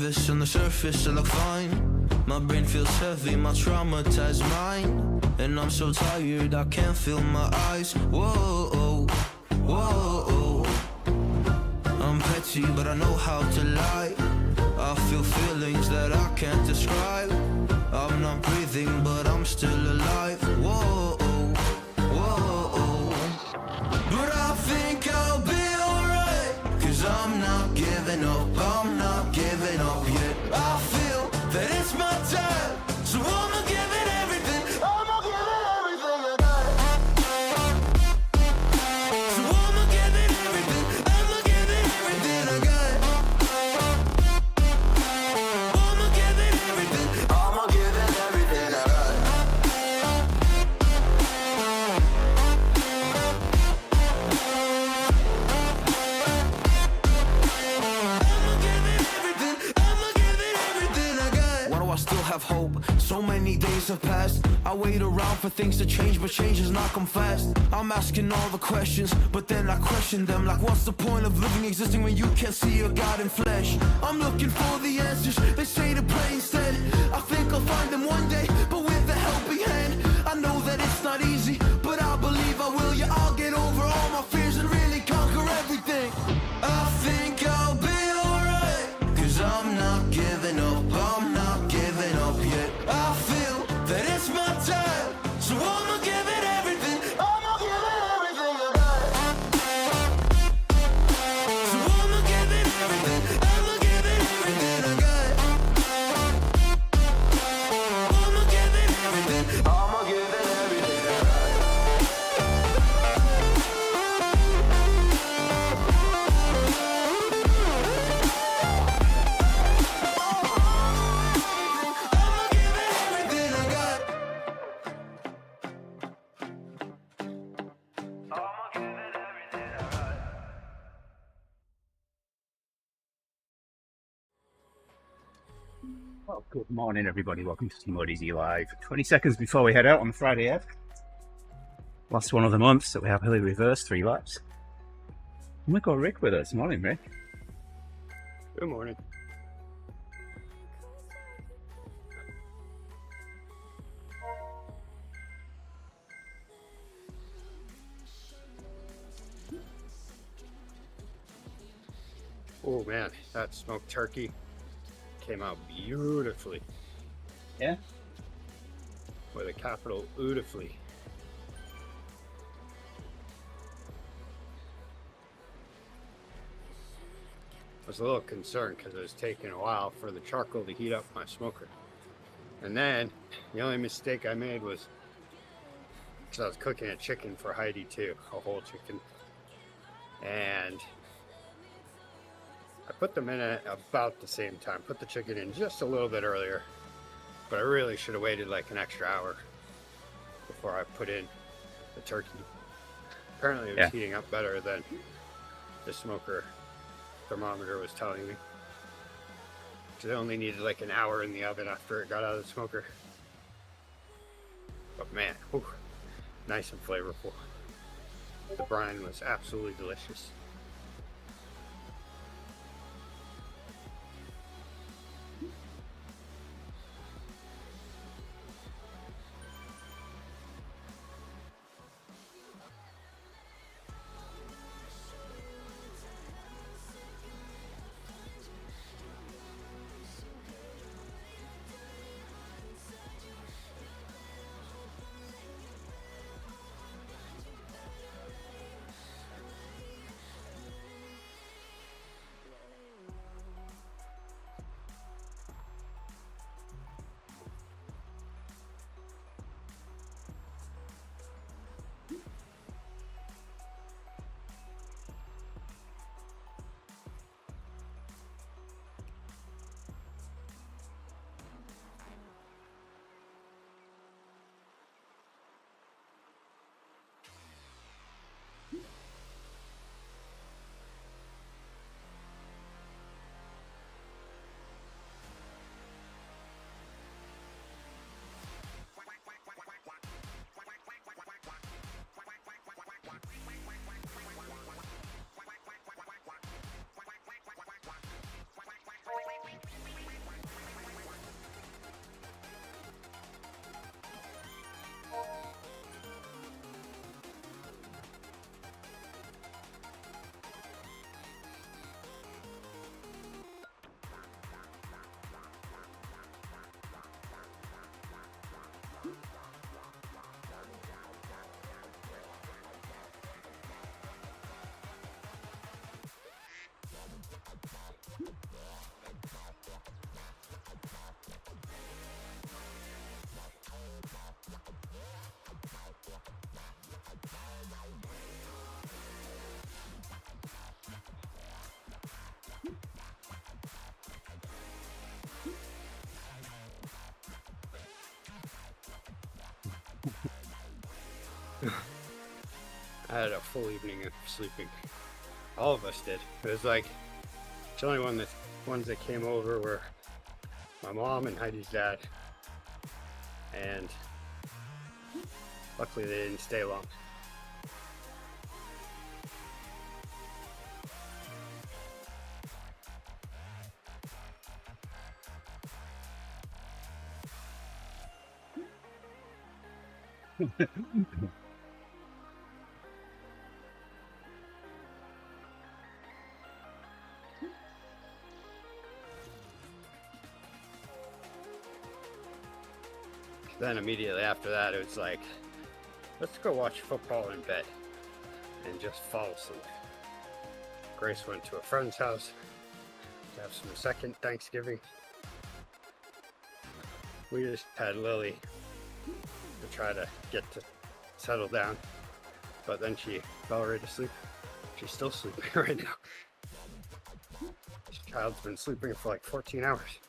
nervous, on the surface I look fine. My brain feels heavy, my traumatized mind. And I'm so tired, I can't feel my eyes. Whoa, whoa. I'm petty, but I know how to lie. I feel feelings that I can't describe. I'm not breathing, but I'm still alive. Whoa, whoa. But I think I'll be alright, 'cause I'm not giving up, I'm not giving up yet. I feel that it's my time, so I'ma give it everything. I'ma give it everything I got. So I'ma give it everything. I'ma give it everything I got. I'ma give it everything. I'ma give it everything I got. I'ma give it everything. I'ma give it everything I got. Why do I still have hope? So many days have passed. I wait around for things to change, but change has not come fast. I'm asking all the questions, but then I question them. Like, what's the point of living, existing when you can't see your God in flesh? I'm looking for the answers, they say to pray instead. I think I'll find them one day, but with a helping hand. I know that it's not easy, but I believe I will. Yeah, I'll get over all my fears and really conquer everything. I think I'll be alright, 'cause I'm not giving up, I'm not giving up yet. I feel that it's my time, so I'ma give it everything. I'ma give it everything I got. So I'ma give it everything. I'ma give it everything I got. I'ma give it everything. I'ma give it everything I got. I'ma give it everything I got. Well, good morning, everybody. Welcome to TeamODZ Live. 20 seconds before we head out on the Friday Eve. Last one of the month, so we have Hilly reverse 3 laps. And we've got Rick with us. Morning, Rick. Good morning. Oh man, that smoked turkey came out beautifully Yeah? with a capital beautifully. I was a little concerned because it was taking a while for the charcoal to heat up my smoker. And then the only mistake I made was because I was cooking a chicken for Heidi too, a whole chicken. And I put them in at about the same time. Put the chicken in just a little bit earlier, but I really should have waited like an extra hour before I put in the turkey. Apparently it was heating up better than the smoker thermometer was telling me. Because it only needed like an hour in the oven after it got out of the smoker. But man, whew, nice and flavorful. The brine was absolutely delicious. I had a full evening of sleeping. All of us did. It was like, the only ones that came over were my mom and Heidi's dad. And luckily they didn't stay long. Then immediately after that, it was like, let's go watch football in bed and just fall asleep. Grace went to a friend's house to have some second Thanksgiving. We just had Lily to try to get to settle down, but then she fell right asleep. She's still sleeping right now. This child's been sleeping for like 14 hours.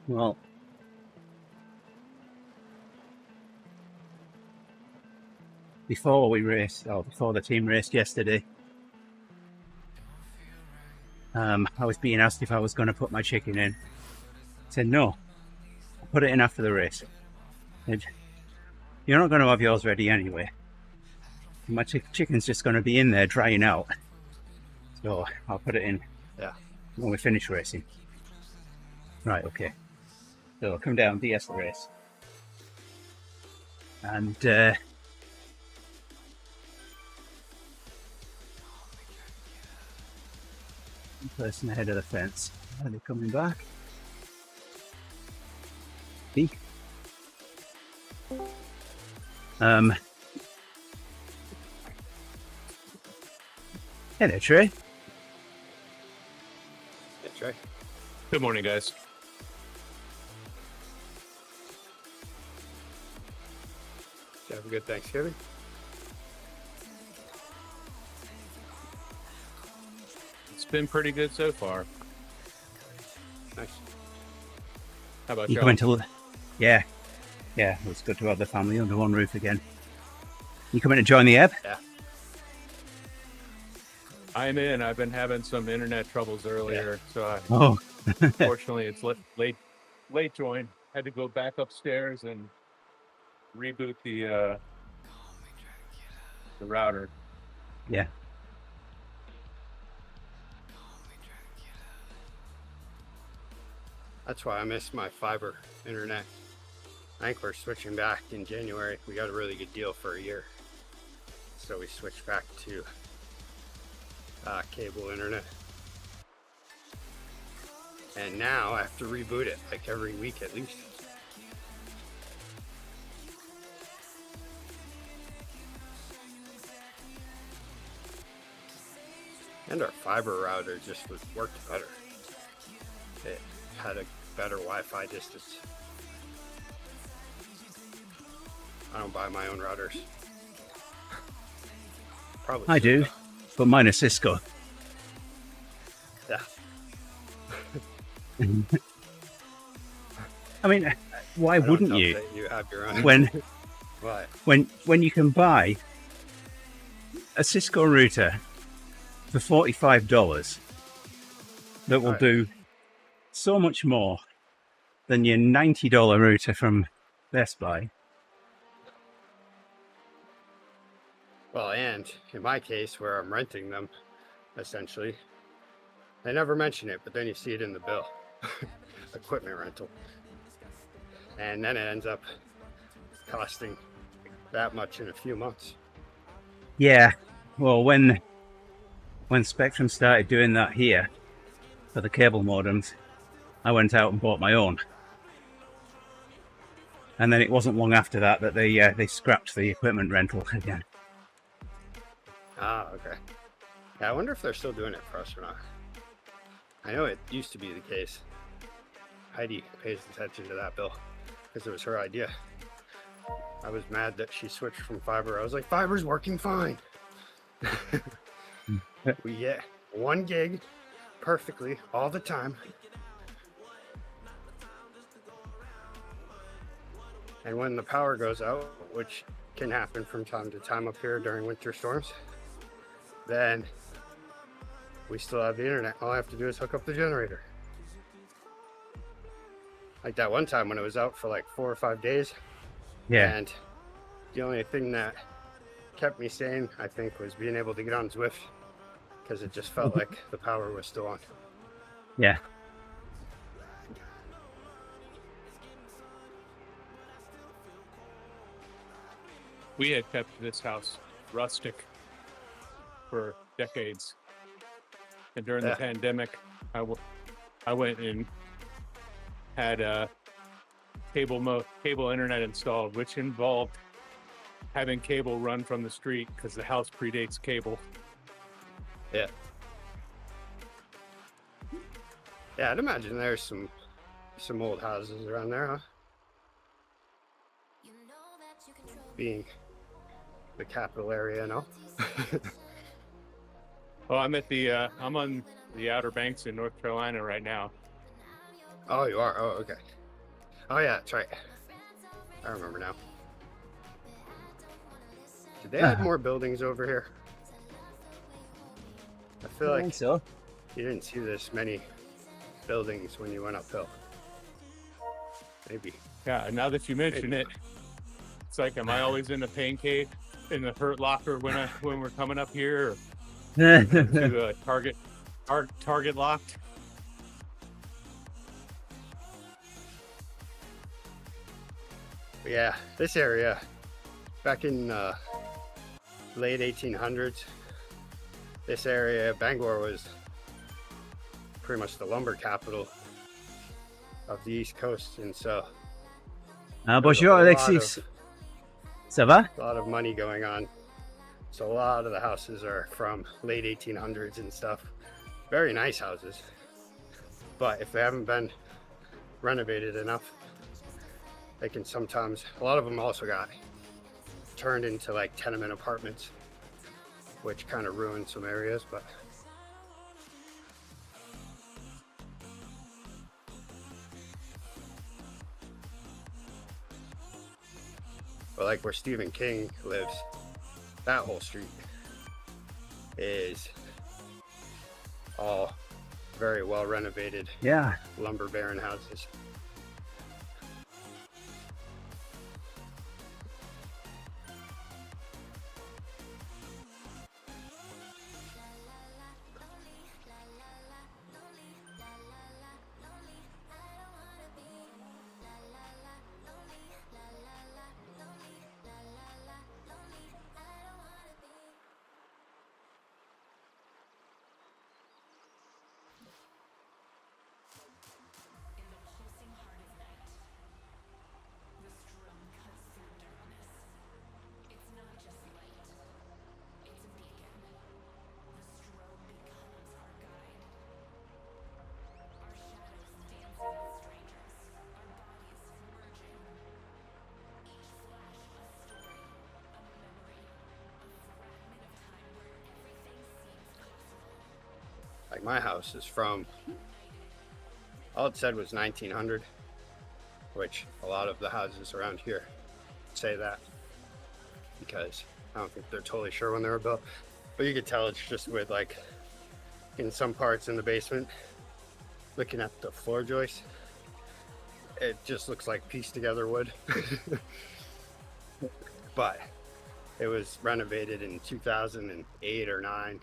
Well, before the team raced yesterday, I was being asked if I was going to put my chicken in. I said no, I'll put it in after the race. And you're not going to have yours ready anyway. My chicken's just going to be in there drying out. So I'll put it in when we finish racing. Right, okay. So come down, DS the race. And person ahead of the fence. Are they coming back? See? Hello, Trey. Yeah, Trey. Good morning, guys. Did you have a good Thanksgiving? It's been pretty good so far. Nice. How about You you? coming to? Yeah, it was good to have the family under one roof again. You coming to join the ebb? Yeah. I'm in. I've been having some internet troubles earlier, so Oh, unfortunately it's late join. Had to go back upstairs and reboot the router. yeah. That's why I missed my fiber internet. I think we're switching back in January. We got a really good deal for a year. So we switched back to cable internet. And now I have to reboot it like every week at least. And our fiber router just worked better. It had a better Wi-Fi distance. I don't buy my own routers. Probably I should, do, though. but mine is Cisco. Yeah. I mean, why I don't wouldn't know you? that you have your own. When Why? when you can buy a Cisco router for $45 that will Right. do so much more than your $90 router from Best Buy. Well, and in my case, where I'm renting them, essentially, they never mention it, but then you see it in the bill. Equipment rental. And then it ends up costing that much in a few months. Yeah, well, when Spectrum started doing that here for the cable modems, I went out and bought my own. And then it wasn't long after that they scrapped the equipment rental again. Ah, okay. Yeah, I wonder if they're still doing it for us or not. I know it used to be the case. Heidi pays attention to that bill because it was her idea. I was mad that she switched from fiber. I was like, fiber's working fine. We get 1 gig perfectly all the time. And when the power goes out, which can happen from time to time up here during winter storms, then we still have the internet. All I have to do is hook up the generator. Like that one time when it was out for like 4 or 5 days. Yeah. And the only thing that kept me sane, I think, was being able to get on Zwift, because it just felt like the power was still on. Yeah. We had kept this house rustic for decades. And during the pandemic, I went and had cable internet installed, which involved having cable run from the street because the house predates cable. Yeah. Yeah, I'd imagine there's some old houses around there, huh? Being the capital area and all. Oh, I'm on the Outer Banks in North Carolina right now. Oh, you are? Oh, okay. Oh, yeah, that's right. I remember now. Did they add more buildings over here? I feel I like think so. you didn't see this many buildings when you went uphill. Maybe. Yeah, now that you mention it, it's like, am I always in the pain cave, in the hurt locker when we're coming up here, or to target locked? But yeah, this area, back in late 1800s, this area, Bangor, was pretty much the lumber capital of the East Coast, and so Bonjour Alexis. Ça va? a lot of money going on. So a lot of the houses are from late 1800s and stuff. Very nice houses, but if they haven't been renovated enough, they can sometimes, a lot of them also got turned into like tenement apartments, which kind of ruined some areas. But like where Stephen King lives, that whole street is all very well renovated, Yeah. lumber baron houses. Like my house is from, all it said was 1900, which a lot of the houses around here say that, because I don't think they're totally sure when they were built. But you could tell it's just with, like, in some parts in the basement, looking at the floor joists, it just looks like pieced together wood. But it was renovated in 2008 or 9.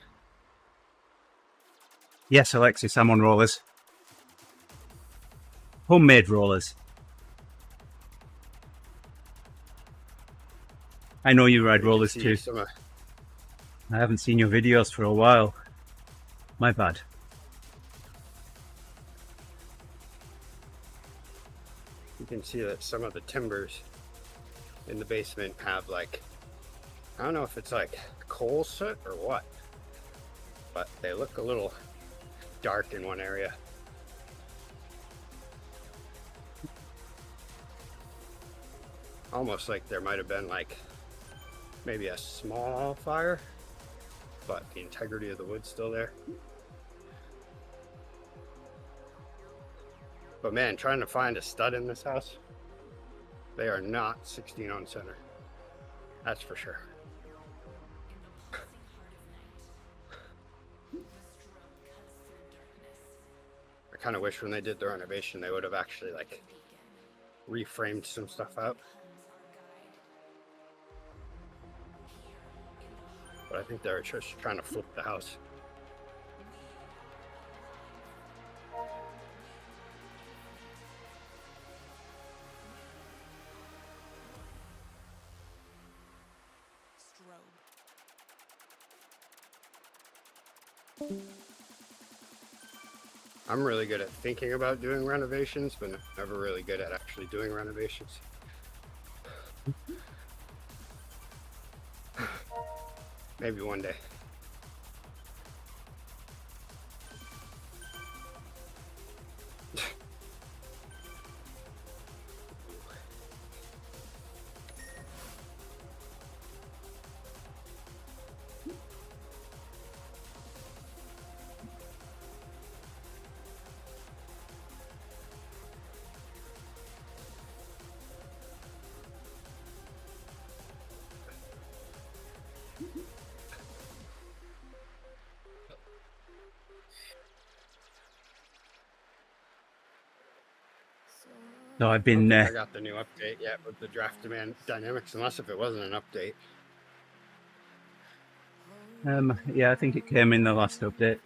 Yes, Alexis, I'm on rollers. Homemade rollers. I know you ride rollers too. I haven't seen your videos for a while. My bad. You can see that some of the timbers in the basement have like, I don't know if it's like coal soot or what, but they look a little dark in one area. Almost like there might have been like maybe a small fire, but the integrity of the wood's still there. But man, trying to find a stud in this house, they are not 16 on center. That's for sure. I kind of wish when they did the renovation, they would have actually like reframed some stuff out. But I think they're just trying to flip the house. I'm really good at thinking about doing renovations, but never really good at actually doing renovations. Maybe one day. No, I've I been. don't think I got the new update yet with the draft demand dynamics, unless if it wasn't an update. Yeah, I think it came in the last update.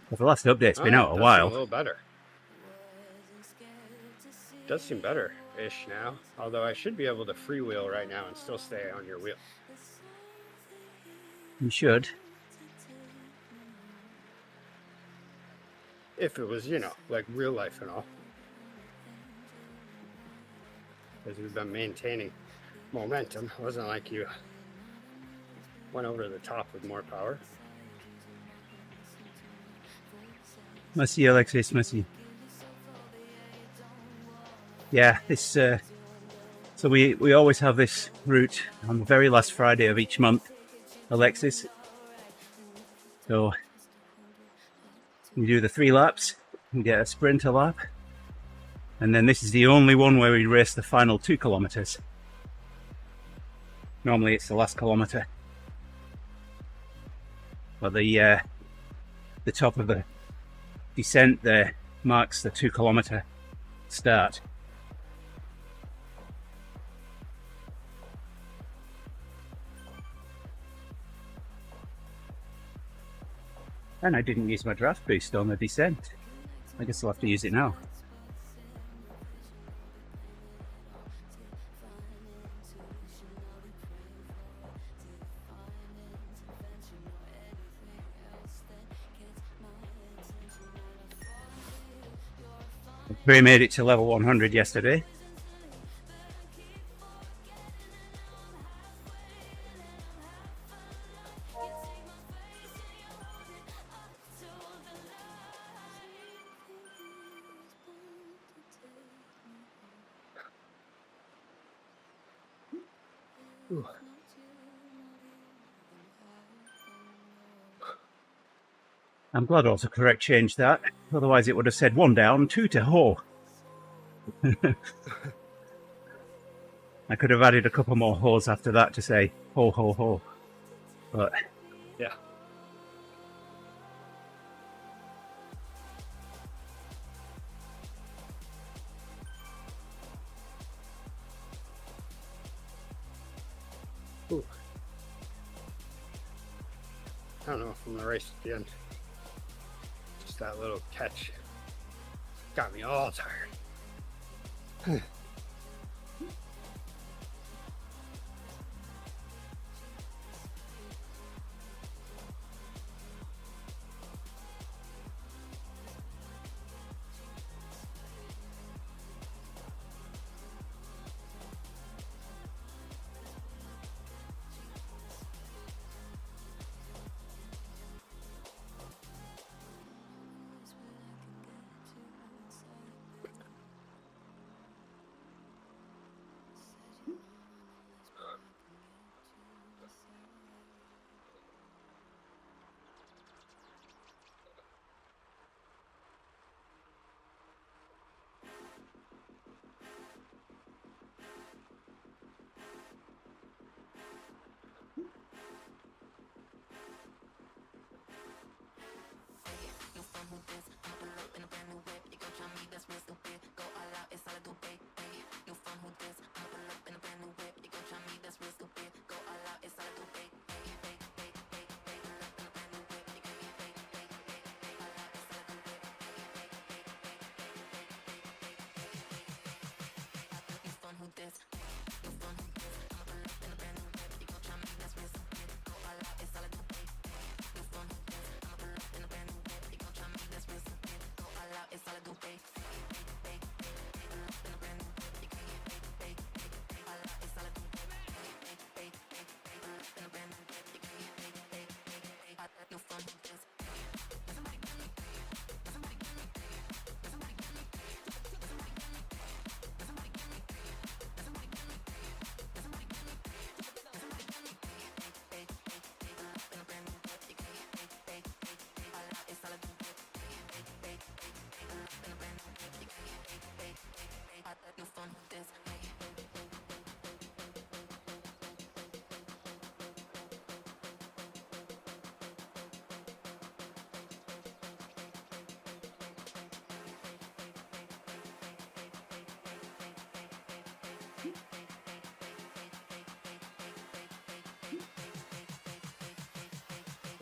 But the last update's been out a It does seem while. a little better. It does seem better-ish now. Although I should be able to freewheel right now and still stay on your wheel. You should. If it was, you know, like real life and all. Because we've been maintaining momentum. It wasn't like you went over the top with more power. Merci, Alexis, merci. Yeah, this. So we always have this route on the very last Friday of each month, Alexis. So we do the 3 laps and get a sprinter lap, and then this is the only one where we race the final 2 kilometers. Normally it's the last kilometer, but the top of the descent there marks the 2 kilometer start. And I didn't use my draft boost on the descent. I guess I'll have to use it now. We made it to level 100 yesterday. Ooh. I'm glad autocorrect changed that. Otherwise it would have said 1 down, 2 to hoe. I could have added a couple more hoes after that to say ho ho ho. But Yeah. Ooh. I don't know if I'm gonna race at the end. Just that little catch got me all tired.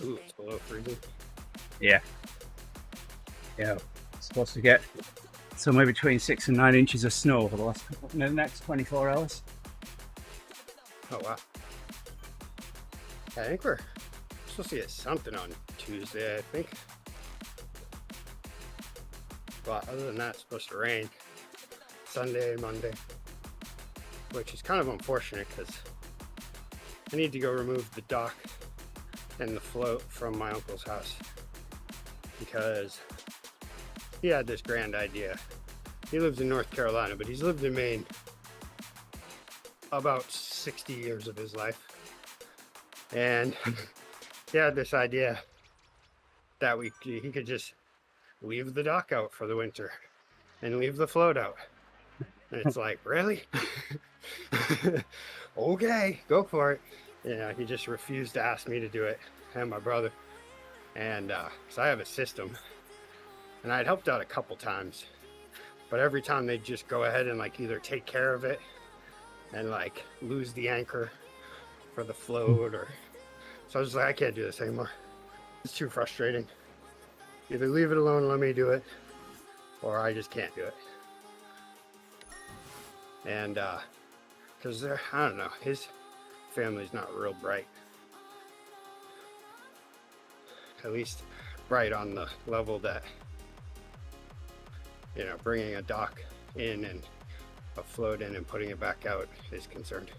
Ooh, it's below freezing. Yeah. Yeah. Supposed to get somewhere between 6 and 9 inches of snow over the next 24 hours. Oh wow. I think we're supposed to get something on Tuesday, I think. But other than that, it's supposed to rain Sunday and Monday, which is kind of unfortunate because I need to go remove the dock and the float from my uncle's house because he had this grand idea. He lives in North Carolina, but he's lived in Maine about 60 years of his life. And he had this idea that he could just leave the dock out for the winter and leave the float out. And it's like, really? Okay, go for it. Yeah, he just refused to ask me to do it, and my brother. And so I have a system, and I'd helped out a couple times, but every time they'd just go ahead and like either take care of it and like lose the anchor for the float, or so I was like, I can't do this anymore. It's too frustrating. Either leave it alone and let me do it, or I just can't do it. And because I don't know, his family's not real bright, at least bright on the level that, you know, bringing a dock in and a float in and putting it back out is concerned.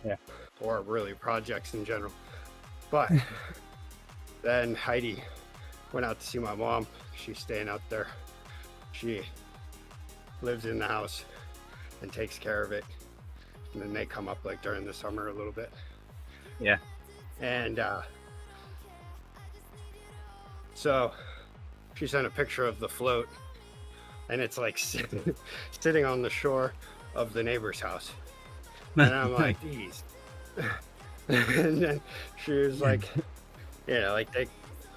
Yeah. Or really projects in general. But then Heidi went out to see my mom. She's staying out there. She lives in the house and takes care of it. And then they come up like during the summer a little bit. Yeah. And so she sent a picture of the float, and it's like sitting on the shore of the neighbor's house. And I'm like, geez. And then she was like, you know, like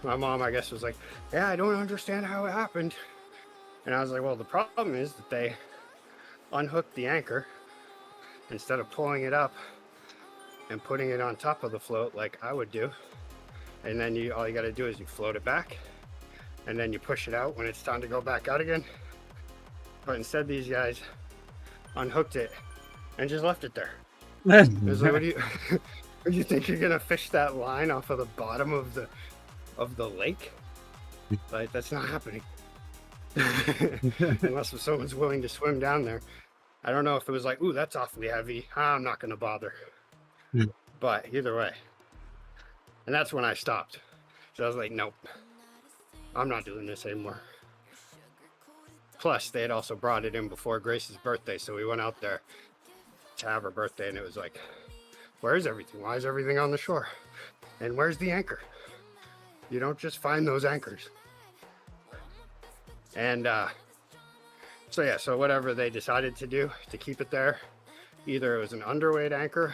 my mom, I guess, was like, yeah, I don't understand how it happened. And I was like, well, the problem is that they unhooked the anchor instead of pulling it up and putting it on top of the float like I would do. And then all you got to do is you float it back, and then you push it out when it's time to go back out again. But instead, these guys unhooked it and just left it there. It was like, what do you think you're gonna fish that line off of the bottom of the lake? Like, that's not happening. Unless if someone's willing to swim down there. I don't know if it was like, ooh, that's awfully heavy, I'm not gonna bother. But either way. And that's when I stopped. So I was like, nope, I'm not doing this anymore. Plus, they had also brought it in before Grace's birthday, so we went out there to have her birthday, and it was like, where's everything? Why is everything on the shore? And where's the anchor? You don't just find those anchors. And so yeah, so whatever they decided to do to keep it there, either it was an underweight anchor,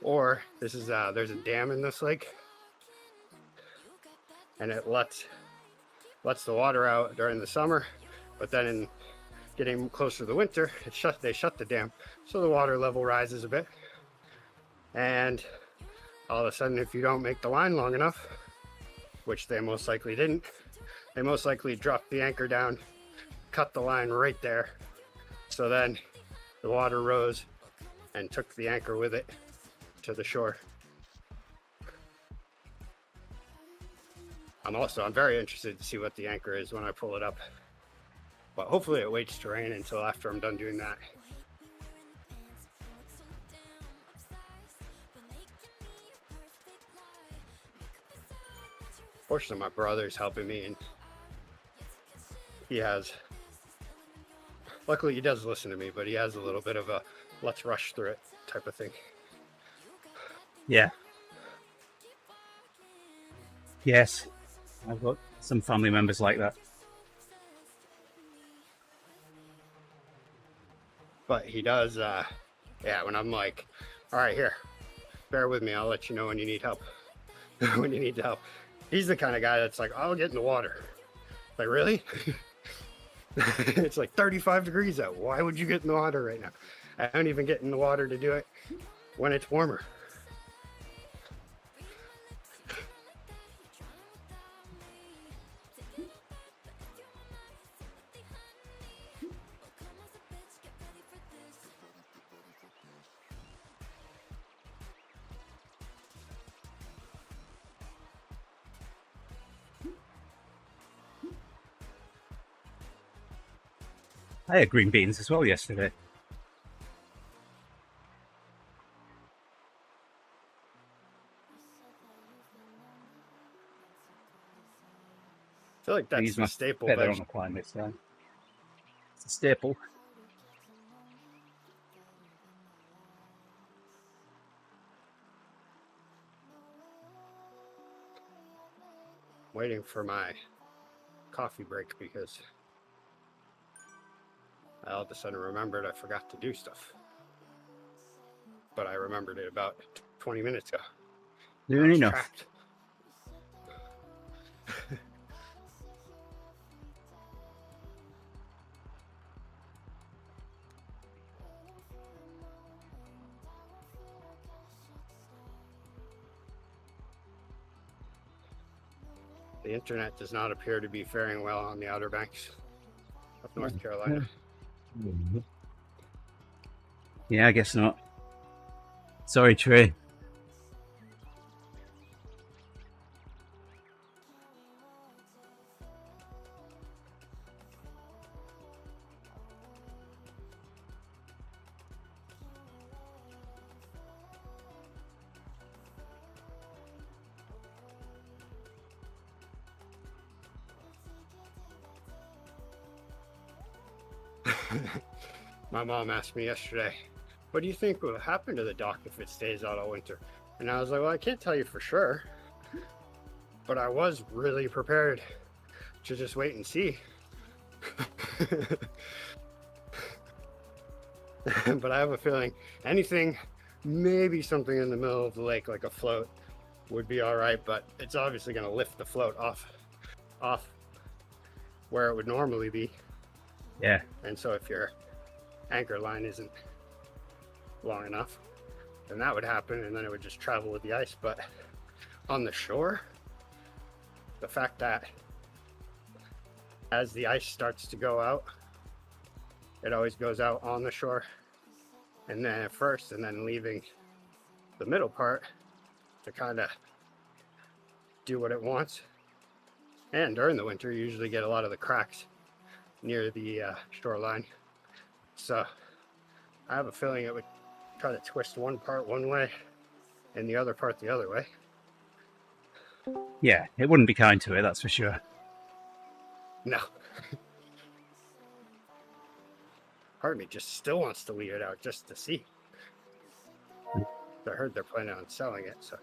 or this is there's a dam in this lake, and it lets the water out during the summer, but then in getting closer to the winter, they shut the dam, so the water level rises a bit, and all of a sudden, if you don't make the line long enough, which they most likely didn't, they most likely dropped the anchor down, cut the line right there, so then the water rose and took the anchor with it to the shore. I'm very interested to see what the anchor is when I pull it up. But hopefully it waits to rain until after I'm done doing that. Fortunately, my brother's helping me, and luckily he does listen to me, but he has a little bit of a let's rush through it type of thing. Yeah. Yes. I've got some family members like that. But he does, yeah, when I'm like, all right, here, bear with me, I'll let you know when you need help. When you need help. He's the kind of guy that's like, I'll get in the water. Like, really? It's like 35 degrees out. Why would you get in the water right now? I don't even get in the water to do it when it's warmer. I had green beans as well yesterday. I feel like that's Use the my staple. feather on the climb this time. It's a staple. Waiting for my coffee break because I all of a sudden remembered I forgot to do stuff. But I remembered it about 20 minutes ago. Doing enough. Trapped. The internet does not appear to be faring well on the Outer Banks of North Carolina. Yeah, I guess not. Sorry, Trey. My mom asked me yesterday, what do you think will happen to the dock if it stays out all winter? And I was like, well, I can't tell you for sure, but I was really prepared to just wait and see. But I have a feeling anything, maybe something in the middle of the lake like a float would be all right, but it's obviously going to lift the float off where it would normally be. Yeah. And so if your anchor line isn't long enough, then that would happen, and then it would just travel with the ice. But on the shore, the fact that as the ice starts to go out, it always goes out on the shore, and then at first, and then leaving the middle part to kind of do what it wants. And during the winter, you usually get a lot of the cracks near the shoreline. So I have a feeling it would try to twist one part one way and the other part the other way. Yeah, it wouldn't be kind to it, that's for sure. No. Part of me just still wants to leave it out just to see. I heard they're planning on selling it, so.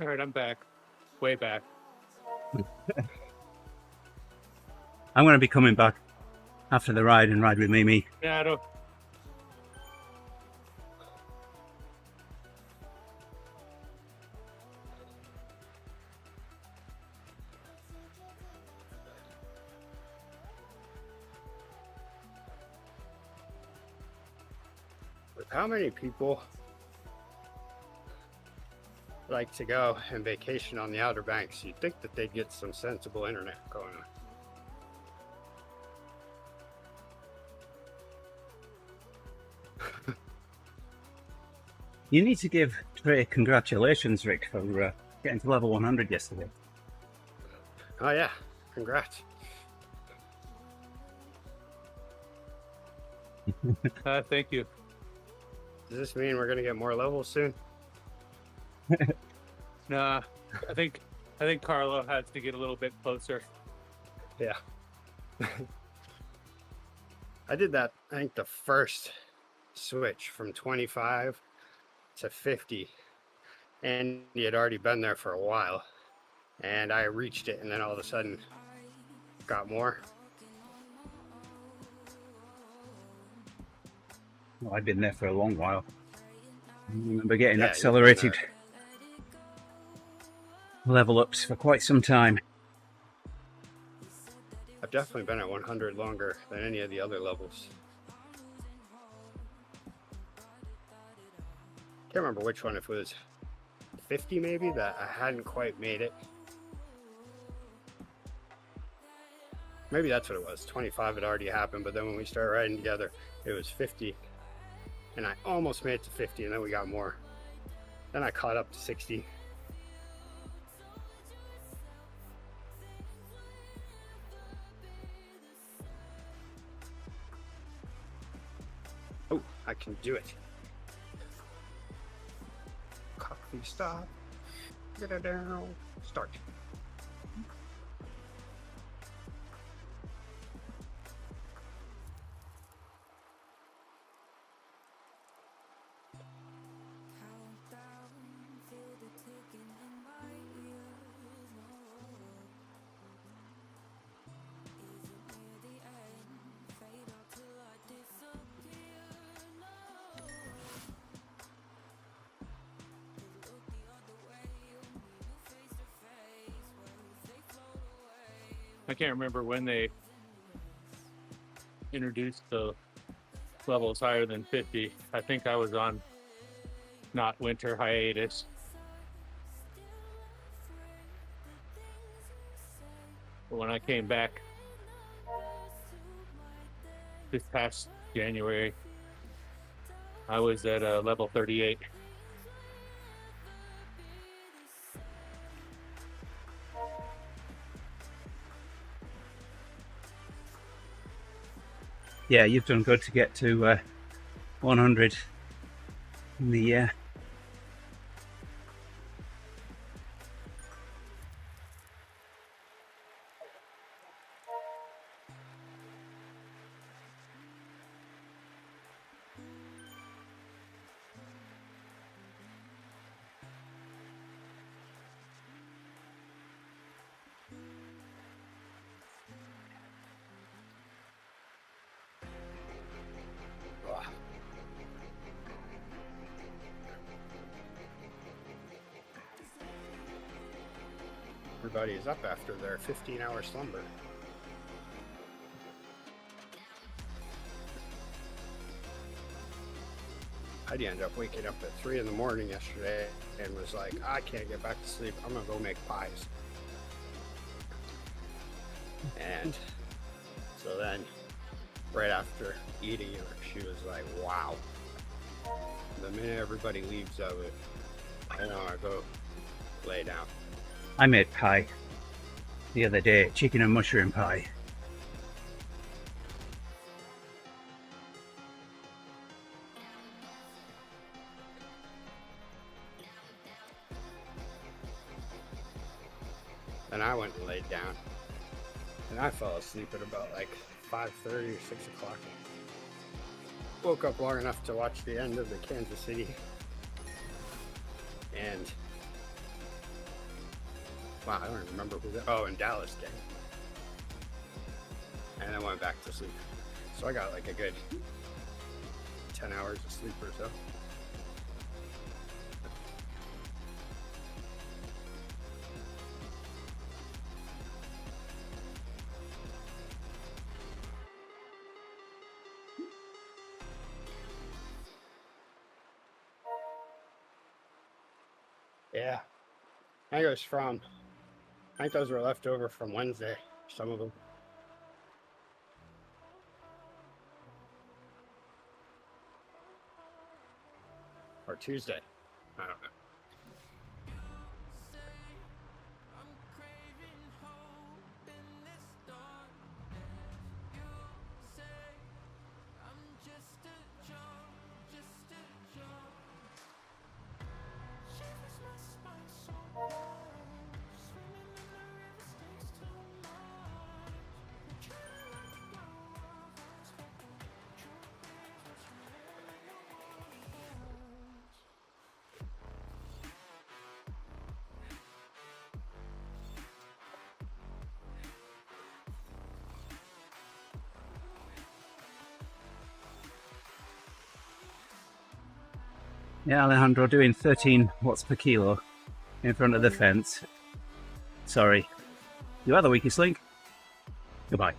All right, I'm back. Way back. I'm going to be coming back after the ride and ride with Mimi. Yeah, I don't. With how many people like to go and vacation on the Outer Banks, you'd think that they'd get some sensible internet going on. You need to give Trey congratulations, Rick, for getting to level 100 yesterday. Oh yeah, congrats. Thank you. Does this mean we're gonna get more levels soon? Nah, I think Carlo has to get a little bit closer. Yeah. I did that, I think the first switch from 25 to 50, and he had already been there for a while, and I reached it, and then all of a sudden got more. Well, I've been there for a long while. I remember getting Yeah, accelerated level ups for quite some time. I've definitely been at 100 longer than any of the other levels. Can't remember which one, if it was 50 maybe, that I hadn't quite made it. Maybe that's what it was. 25 had already happened, but then when we started riding together, it was 50. And I almost made it to 50, and then we got more. Then I caught up to 60. Oh, I can do it. Coffee stop. Get it down. Start. I can't remember when they introduced the levels higher than 50. I think I was on not winter hiatus. But when I came back this past January, I was at level 38. Yeah, you've done good to get to 100 in the year. everybody is up after their 15-hour slumber. I ended up waking up at 3 in the morning yesterday and was like, I can't get back to sleep. I'm gonna go make pies. And so then, right after eating it, she was like, wow. The minute everybody leaves, I want to go lay down. I made pie the other day, chicken and mushroom pie. Then I went and laid down. And I fell asleep at about like 5:30 or 6 o'clock. Woke up long enough to watch the end of the Kansas City and wow, I don't remember who that. Oh, and Dallas game. And then went back to sleep. So I got like a good 10 hours of sleep or so. Yeah, I think those were left over from Wednesday, some of them. Or Tuesday, I don't know. Yeah, Alejandro doing 13 watts per kilo in front of the fence. Sorry. You are the weakest link. Goodbye.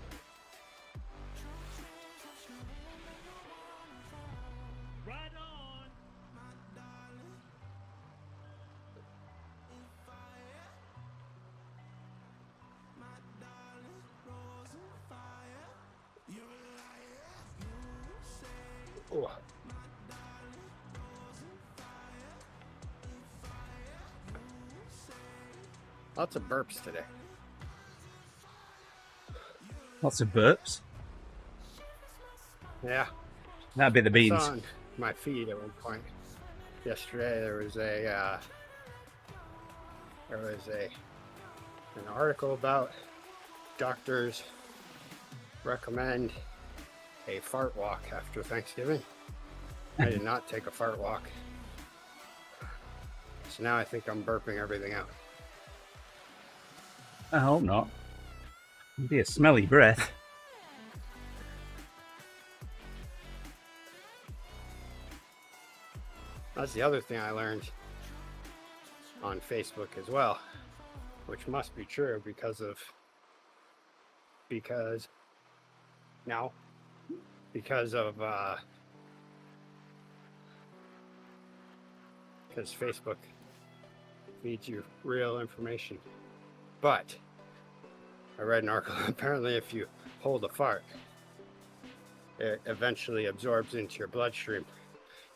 Oh. Lots of burps today. Lots of burps. Yeah. That'd be the I beans. saw on my feed at one point yesterday there was an article about doctors recommend a fart walk after Thanksgiving. I did not take a fart walk. So now I think I'm burping everything out. I hope not. It'd be a smelly breath. That's the other thing I learned on Facebook as well, which must be true because Facebook feeds you real information. But I read an article, apparently if you hold a fart, it eventually absorbs into your bloodstream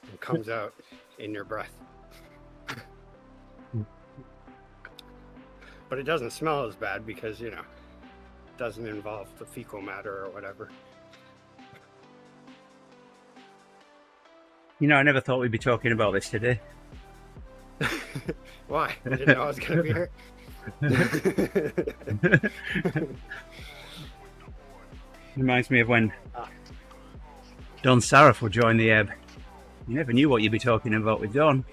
and comes out in your breath. But it doesn't smell as bad because, it doesn't involve the fecal matter or whatever. I never thought we'd be talking about this today. Why? I didn't know I was going to be here. Reminds me of when Don Saraf would join the ebb. You never knew what you'd be talking about with Don.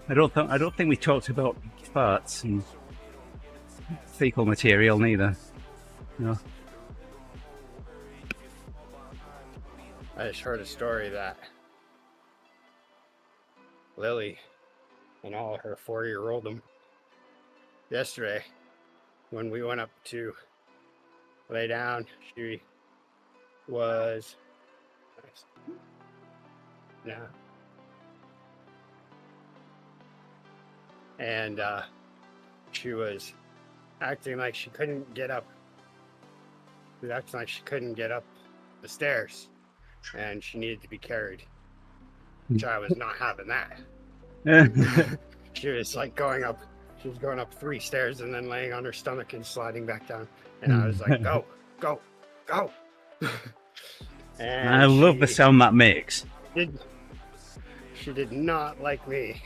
I don't think we talked about farts and fecal material neither. No. I just heard a story that Lily and all her 4-year-old'em yesterday when we went up to lay down, she was nice. Yeah. And she was acting like she couldn't get up. She was acting like she couldn't get up the stairs and she needed to be carried, which I was not having that. She was like going up 3 stairs and then laying on her stomach and sliding back down. And I was like, go, go, go. And I love the sound that makes. She did not like me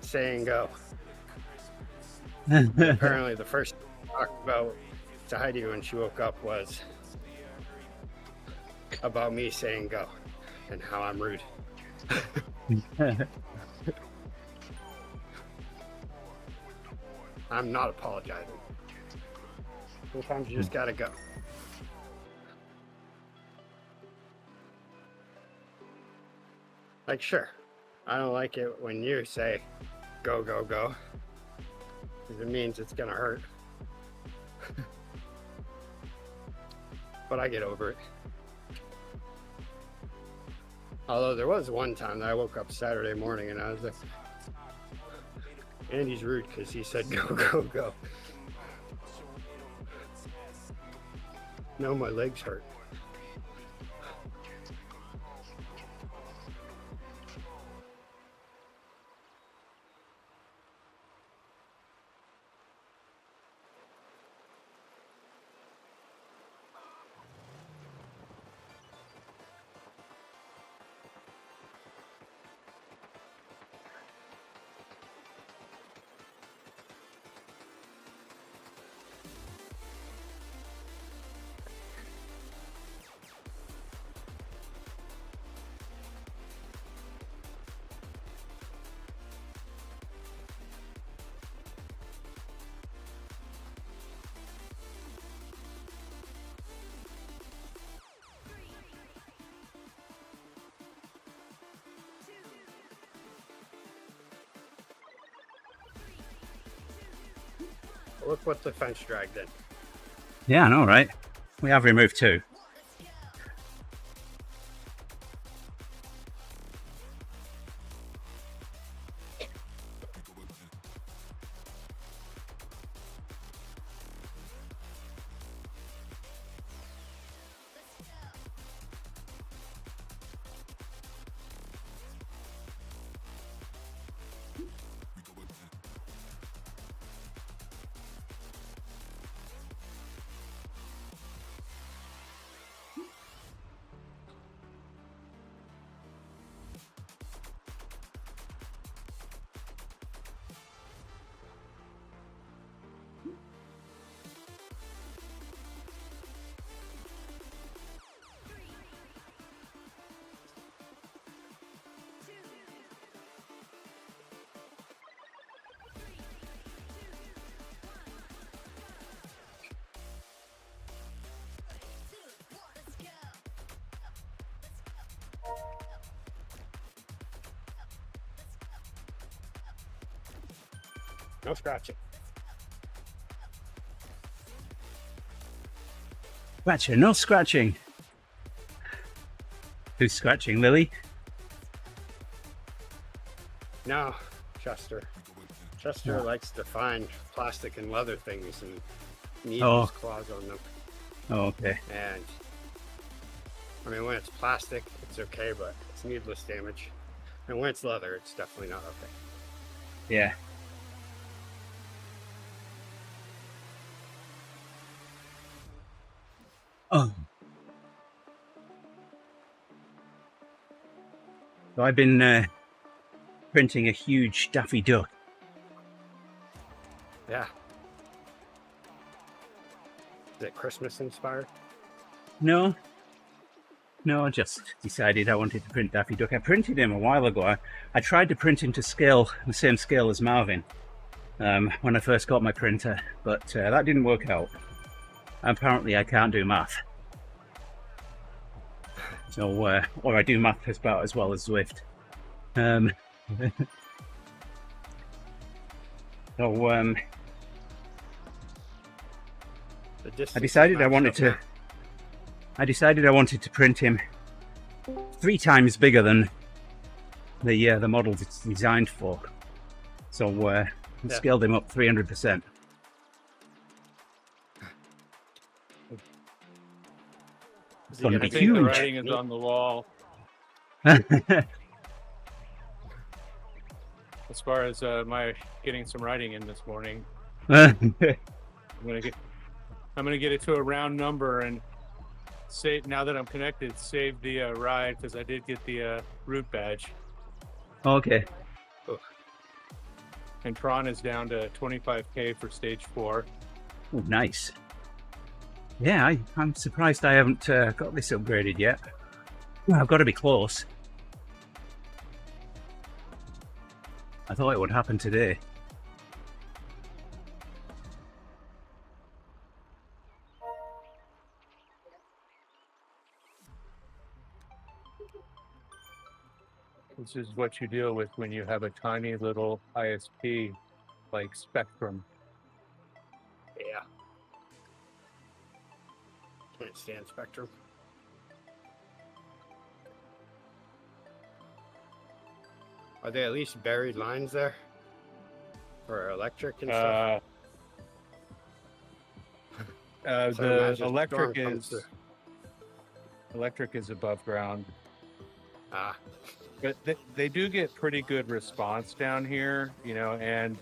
saying go. Apparently the first thing I talked about to Heidi when she woke up was about me saying go and how I'm rude. I'm not apologizing. Sometimes you just gotta go. Like, sure, I don't like it when you say go, go, go, because it means it's gonna hurt. But I get over it. Although there was one time that I woke up Saturday morning and I was like, Andy's rude because he said go, go, go. No, my legs hurt. Look what the fence dragged in. Yeah, I know, right? We have removed 2. No scratching. Scratching, no scratching. Who's scratching, Lily? No, Chester. Chester likes to find plastic and leather things and needle his claws on them. Oh, okay. And I mean, when it's plastic, it's okay, but it's needless damage. And when it's leather, it's definitely not okay. Yeah. Oh. So I've been printing a huge Daffy Duck. Yeah. Is it Christmas inspired? No, I just decided I wanted to print Daffy Duck. I printed him a while ago. I tried to print him to scale, the same scale as Marvin, when I first got my printer, but that didn't work out. Apparently I can't do math. So, or I do math about as well as Zwift. distance. I decided I matched wanted up to. now. I decided I wanted to print him 3 times bigger than the models it's designed for. So I scaled him up 300%. Is Gonna he gonna be I think the huge. writing is on the wall as far as my getting some writing in this morning. I'm gonna get it to a round number and save. Now that I'm connected, save the ride because I did get the route badge. Okay. And Tron is down to 25K for stage 4. Oh, nice. Yeah, I'm surprised I haven't got this upgraded yet. Well, I've got to be close. I thought it would happen today. This is what you deal with when you have a tiny little ISP like Spectrum. Yeah. Can't stand Spectrum. Are there at least buried lines there for electric and stuff? So The imagine a storm comes electric is above ground, Ah, but they do get pretty good response down here, you know. And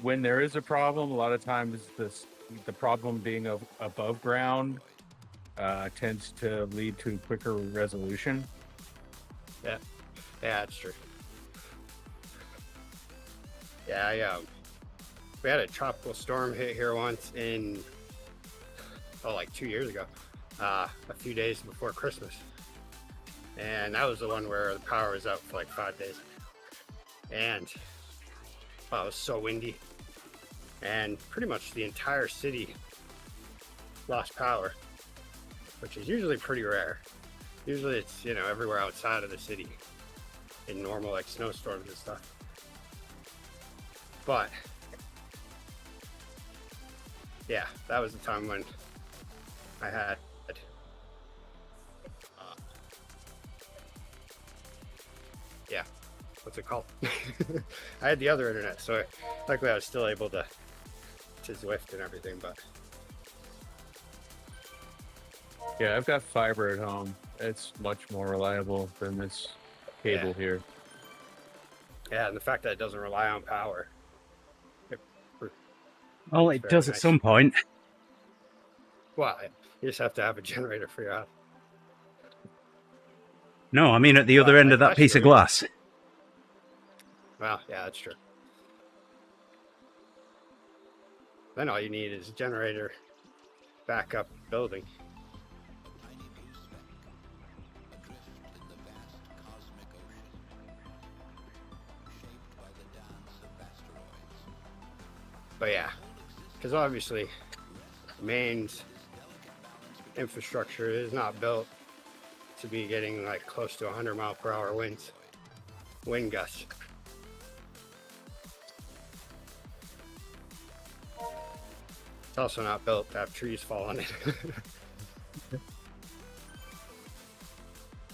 when there is a problem, a lot of times the problem being above ground tends to lead to quicker resolution. yeah, that's true. Yeah, we had a tropical storm hit here once like 2 years ago, a few days before Christmas. And that was the one where the power was out for like 5 days. And it was so windy. And pretty much the entire city lost power, which is usually pretty rare. Usually it's, everywhere outside of the city in normal like snowstorms and stuff. But yeah, that was the time when I had what's it called? I had the other internet, so luckily I was still able to Zwift and everything. But Yeah, I've got fiber at home. It's much more reliable than this cable here. yeah, and the fact that it doesn't rely on power. Well, it Very does at nice. some point. Well, you just have to have a generator for your house. No, I mean at the other end of that that's piece of true. glass. Well, yeah, that's true. Then all you need is a generator backup building. But yeah, because obviously Maine's infrastructure is not built to be getting like close to 100-mile-per-hour winds, wind gusts. It's also not built to have trees fall on it.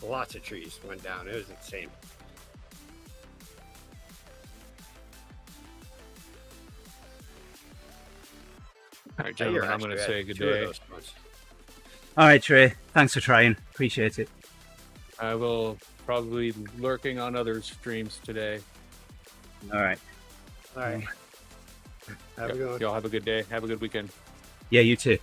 Lots of trees went down. It was insane. All right, Now, you're gentlemen, I'm going to actually say at good 2 of day. those ones. All right, Trey. Thanks for trying. Appreciate it. I will probably be lurking on other streams today. All right. All right. Have a good one. Y'all have a good day. Have a good weekend. Yeah, you too.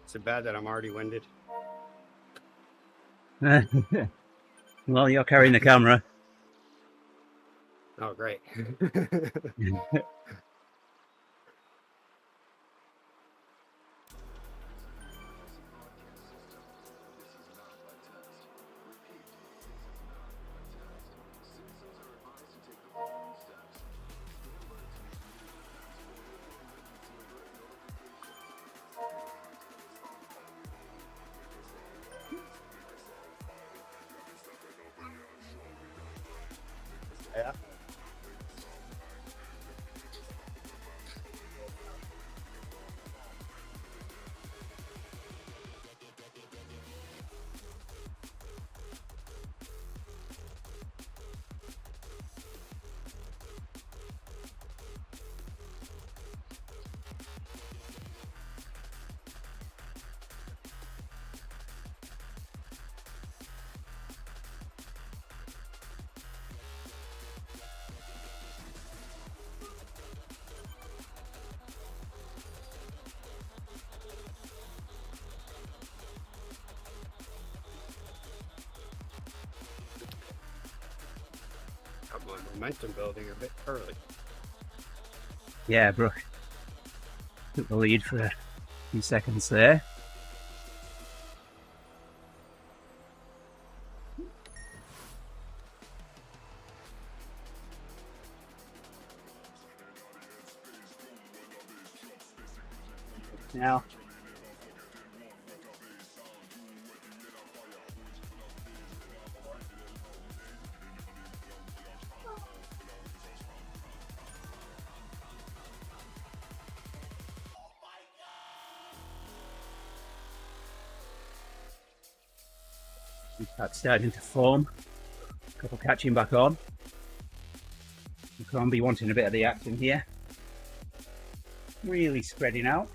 Is it bad that I'm already winded? Well, you're carrying the camera. Oh, great. momentum building a bit early. Yeah, Brooke took the lead for a few seconds there. Now, that's starting to form. A couple catching back on. Crombie wanting a bit of the action here. Really spreading out.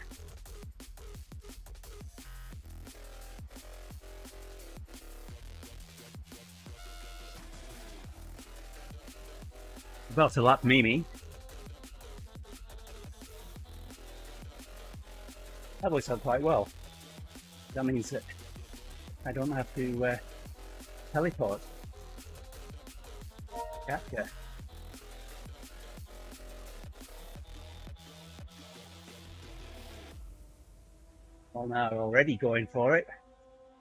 About to lap Mimi. That works out quite well. That means that I don't have to teleport. Gotcha. Well, now already going for it.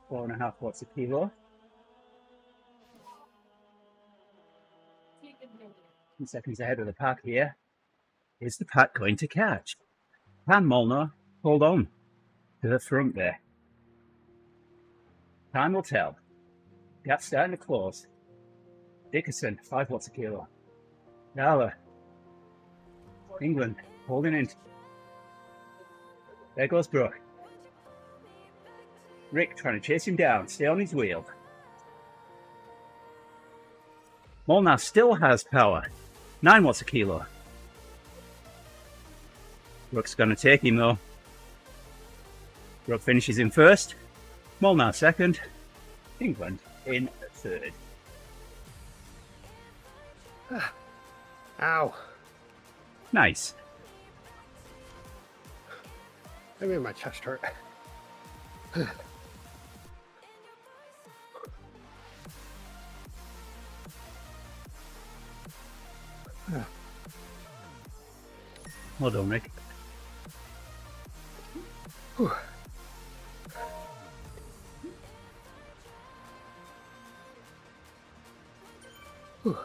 4.5 watts a kilo. 2 seconds ahead of the pack here. Is the pack going to catch? Can Molnar hold on to the front there? Time will tell. Gap's starting to close. Dickerson, 5 watts a kilo. Gala, England, holding in. There goes Brooke. Rick trying to chase him down, stay on his wheel. Molnar still has power. 9 watts a kilo. Brooke's going to take him though. Brooke finishes in first. Molnar second. England in third. Ow. Nice. That made my chest hurt. Well done, Rick. Whew. Whew.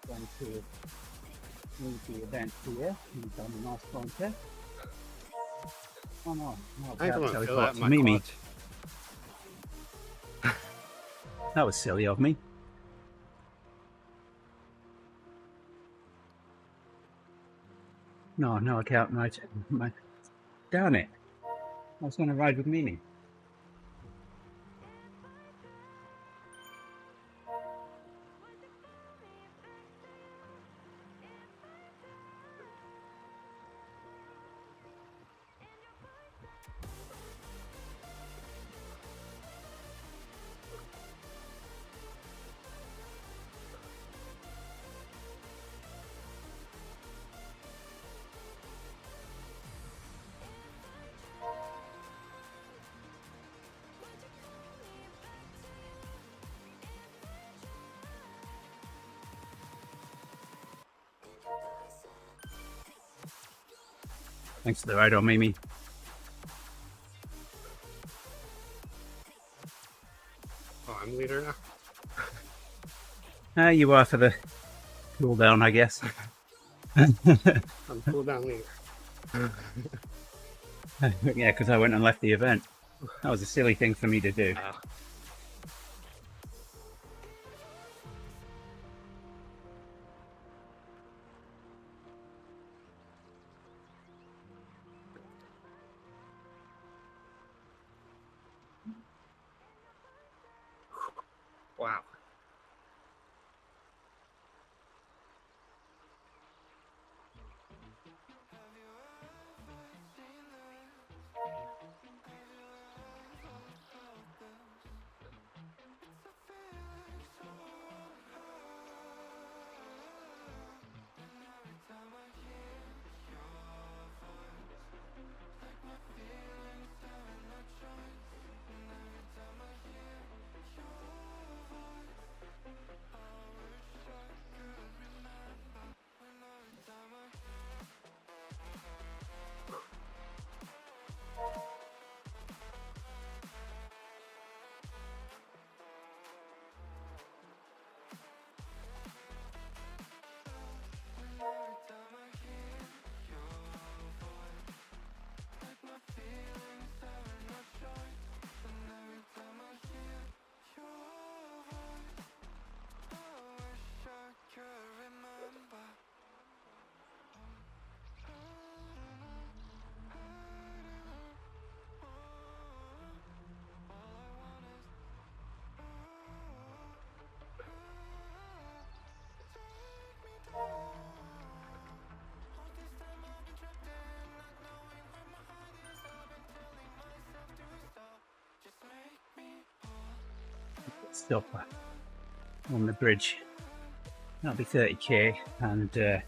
Going to move the event here. He's done a nice pointer. Oh no, I don't want to feel that in my Mimi. quads. That was silly of me. No, I can't ride. Damn it. I was going to ride with Mimi. Thanks for the ride on, Mimi. Oh, I'm leader now? You are for the cool down, I guess. I'm cool down leader. Yeah, because I went and left the event. That was a silly thing for me to do. Wow. stop on the bridge. That'll be 30k, and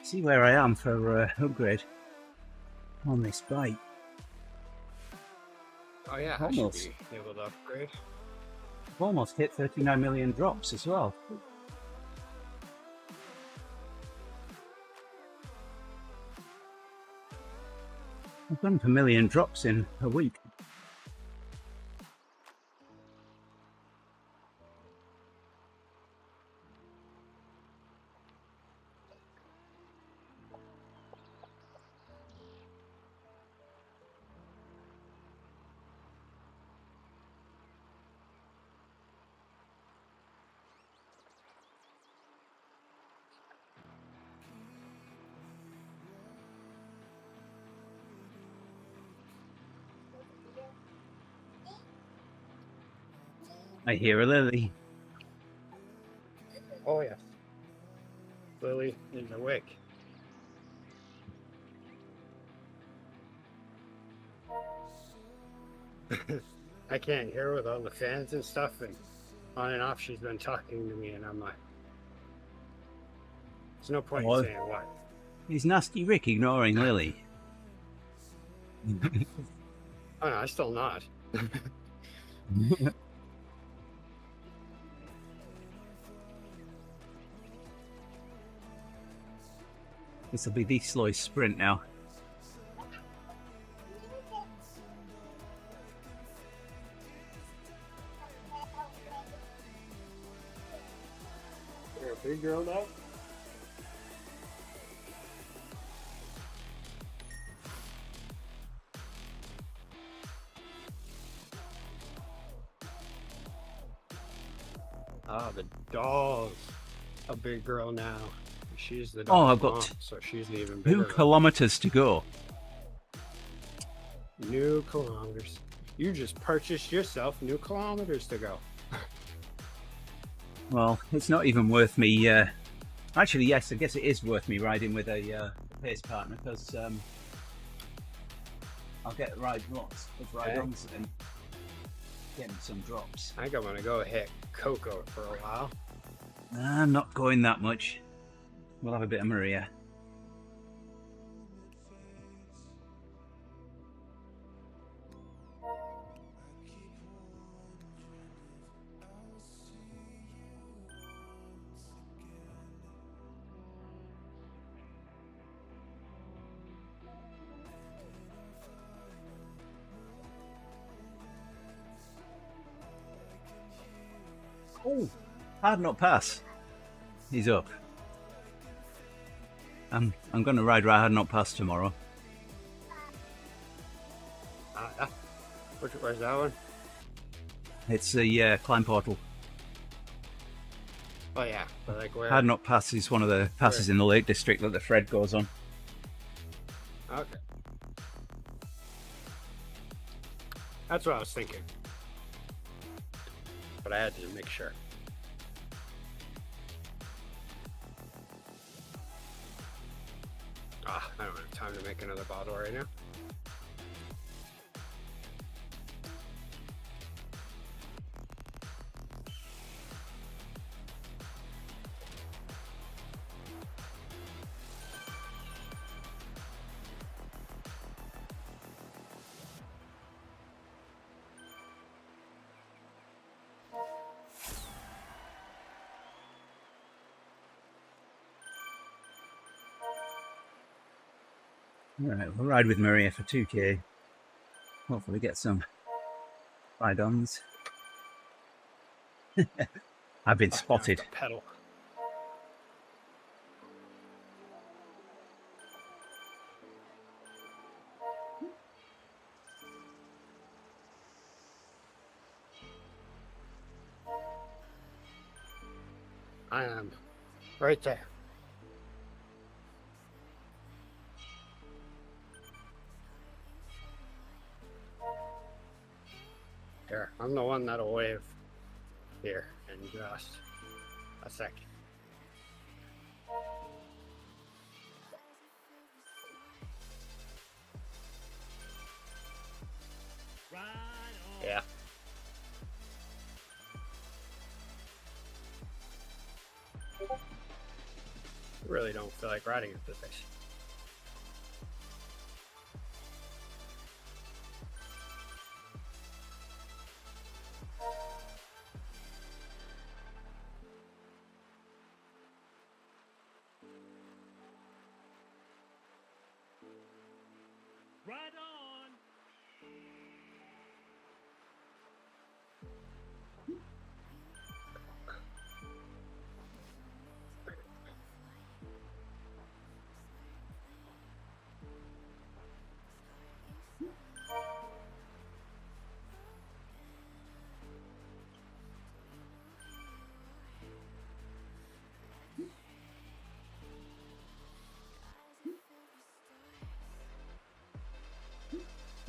see where I am for upgrade on this bike. Oh yeah, Almost. I should be able to upgrade. I've almost hit 39 million drops as well. I've done a million drops in a week. I hear a Lily. Oh yeah. Lily is awake. I can't hear with all the fans and stuff, and on and off she's been talking to me, and I'm like, there's no point in saying what. Is Nasty Rick ignoring Lily? Oh no, I still nod. This will be the slowest sprint now. You're a big girl now? Ah, the doll's a big girl now. She's the Oh, I've dog's got mom, so she's the even bigger. 2 kilometers to go. New kilometers. You just purchased yourself new kilometers to go. Well, it's not even worth me. Actually, yes, I guess it is worth me riding with a pace partner, because I'll get lots of ride-ons and getting some drops. I think I'm gonna go hit Coco for a while. I'm not going that much. We'll have a bit of Maria. Oh, hard not pass. He's up. I'm going to ride Hard Not Pass tomorrow. Where's that one? It's the climb portal. Oh yeah, but like where? Hard Not Pass is one of the passes in the Lake District that the Fred goes on. Okay. That's what I was thinking. But I had to make sure. I don't have time to make another bottle right now. Alright, we'll ride with Maria for 2k. Hopefully get some ride-ons. I've been spotted. Pedal. I am right there. Here, I'm the one that'll wave here in just a second. Yeah. really don't feel like riding at this pace. Right on.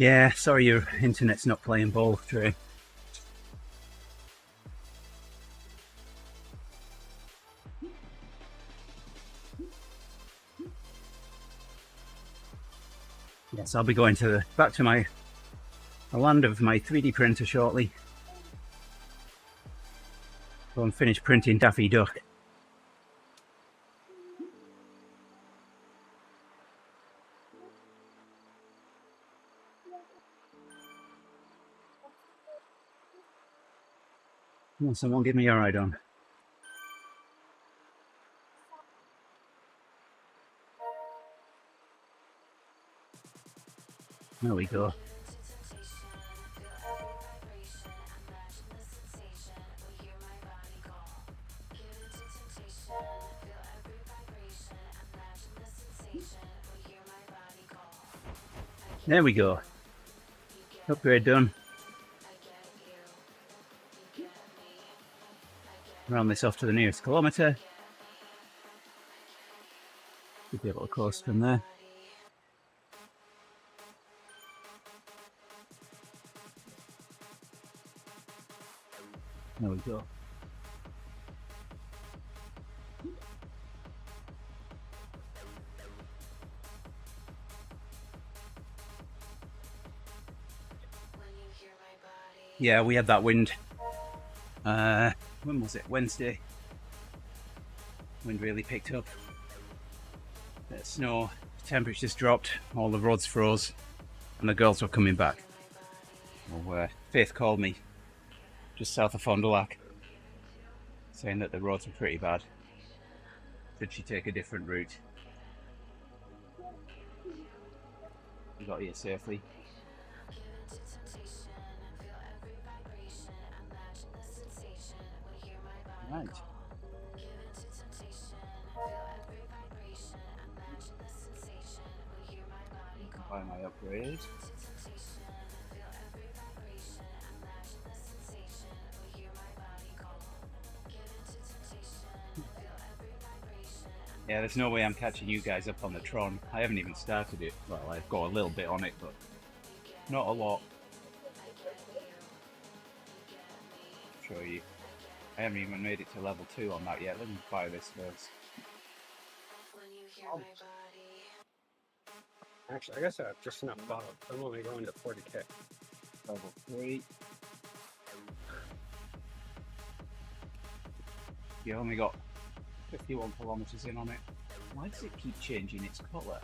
Yeah, sorry your internet's not playing ball, Trey. Yes, I'll be going to back to the land of my 3D printer shortly. Go and finish printing Daffy Duck. Come on, someone give me a ride on. There we go. There we go. Upgrade done. Round this off to the nearest kilometre. Should be able to coast from there. There we go. Yeah, we had that wind. When was it? Wednesday. Wind really picked up. Bit of snow. Temperatures dropped. All the roads froze, and the girls were coming back. Well, Faith called me just south of Fond du Lac, saying that the roads were pretty bad. Did she take a different route? We got here safely. Right. Buy my upgrade. Yeah, there's no way I'm catching you guys up on the Tron. I haven't even started it. Well, I've got a little bit on it, but not a lot. I'll show you. I haven't even made it to level 2 on that yet. Let me buy this first. Actually, I guess I have just enough bottle. I'm only going to 40k. Level 3. You only got 51 kilometers in on it. Why does it keep changing its colour?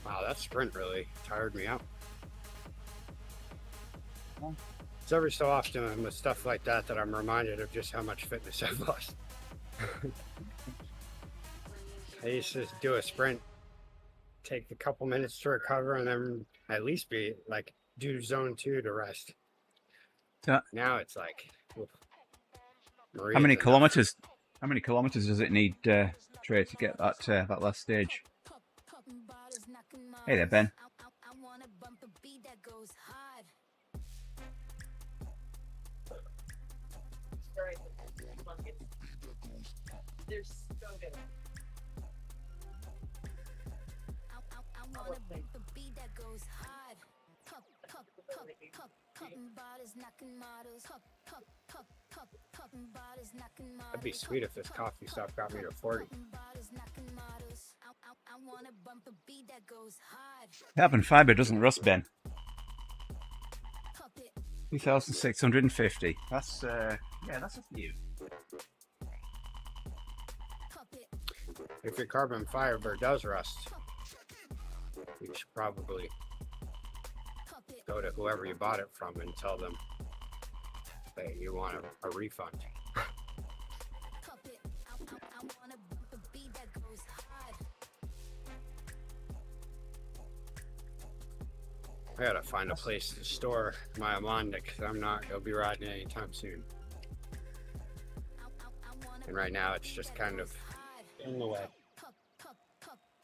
Wow, that sprint really tired me out. Huh? It's every so often with stuff like that that I'm reminded of just how much fitness I've lost. I used to do a sprint, take a couple minutes to recover, and then at least be like do zone 2 to rest. Now it's like, oof. How many kilometers? How many kilometers does it need, Trey, to get that that last stage? Hey there, Ben. That'd be sweet if this coffee stuff got me to 40. Carbon fibre doesn't rust, Ben. 2,650. That's Yeah, that's a few. If your carbon fiber does rust, you should probably go to whoever you bought it from and tell them that you want a refund. I gotta find a place to store my Amanda because I'm not gonna be riding anytime soon. And right now it's just kind of in the way.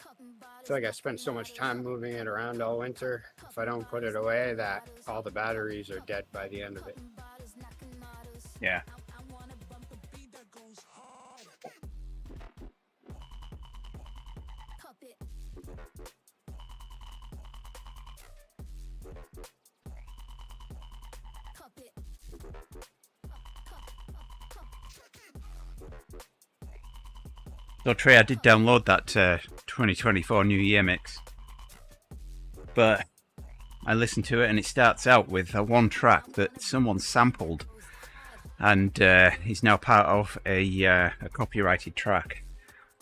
I feel like I spent so much time moving it around all winter. If I don't put it away, that all the batteries are dead by the end of it. Yeah. So Trey, I did download that 2024 New Year mix, but I listened to it and it starts out with one track that someone sampled, and is now part of a copyrighted track.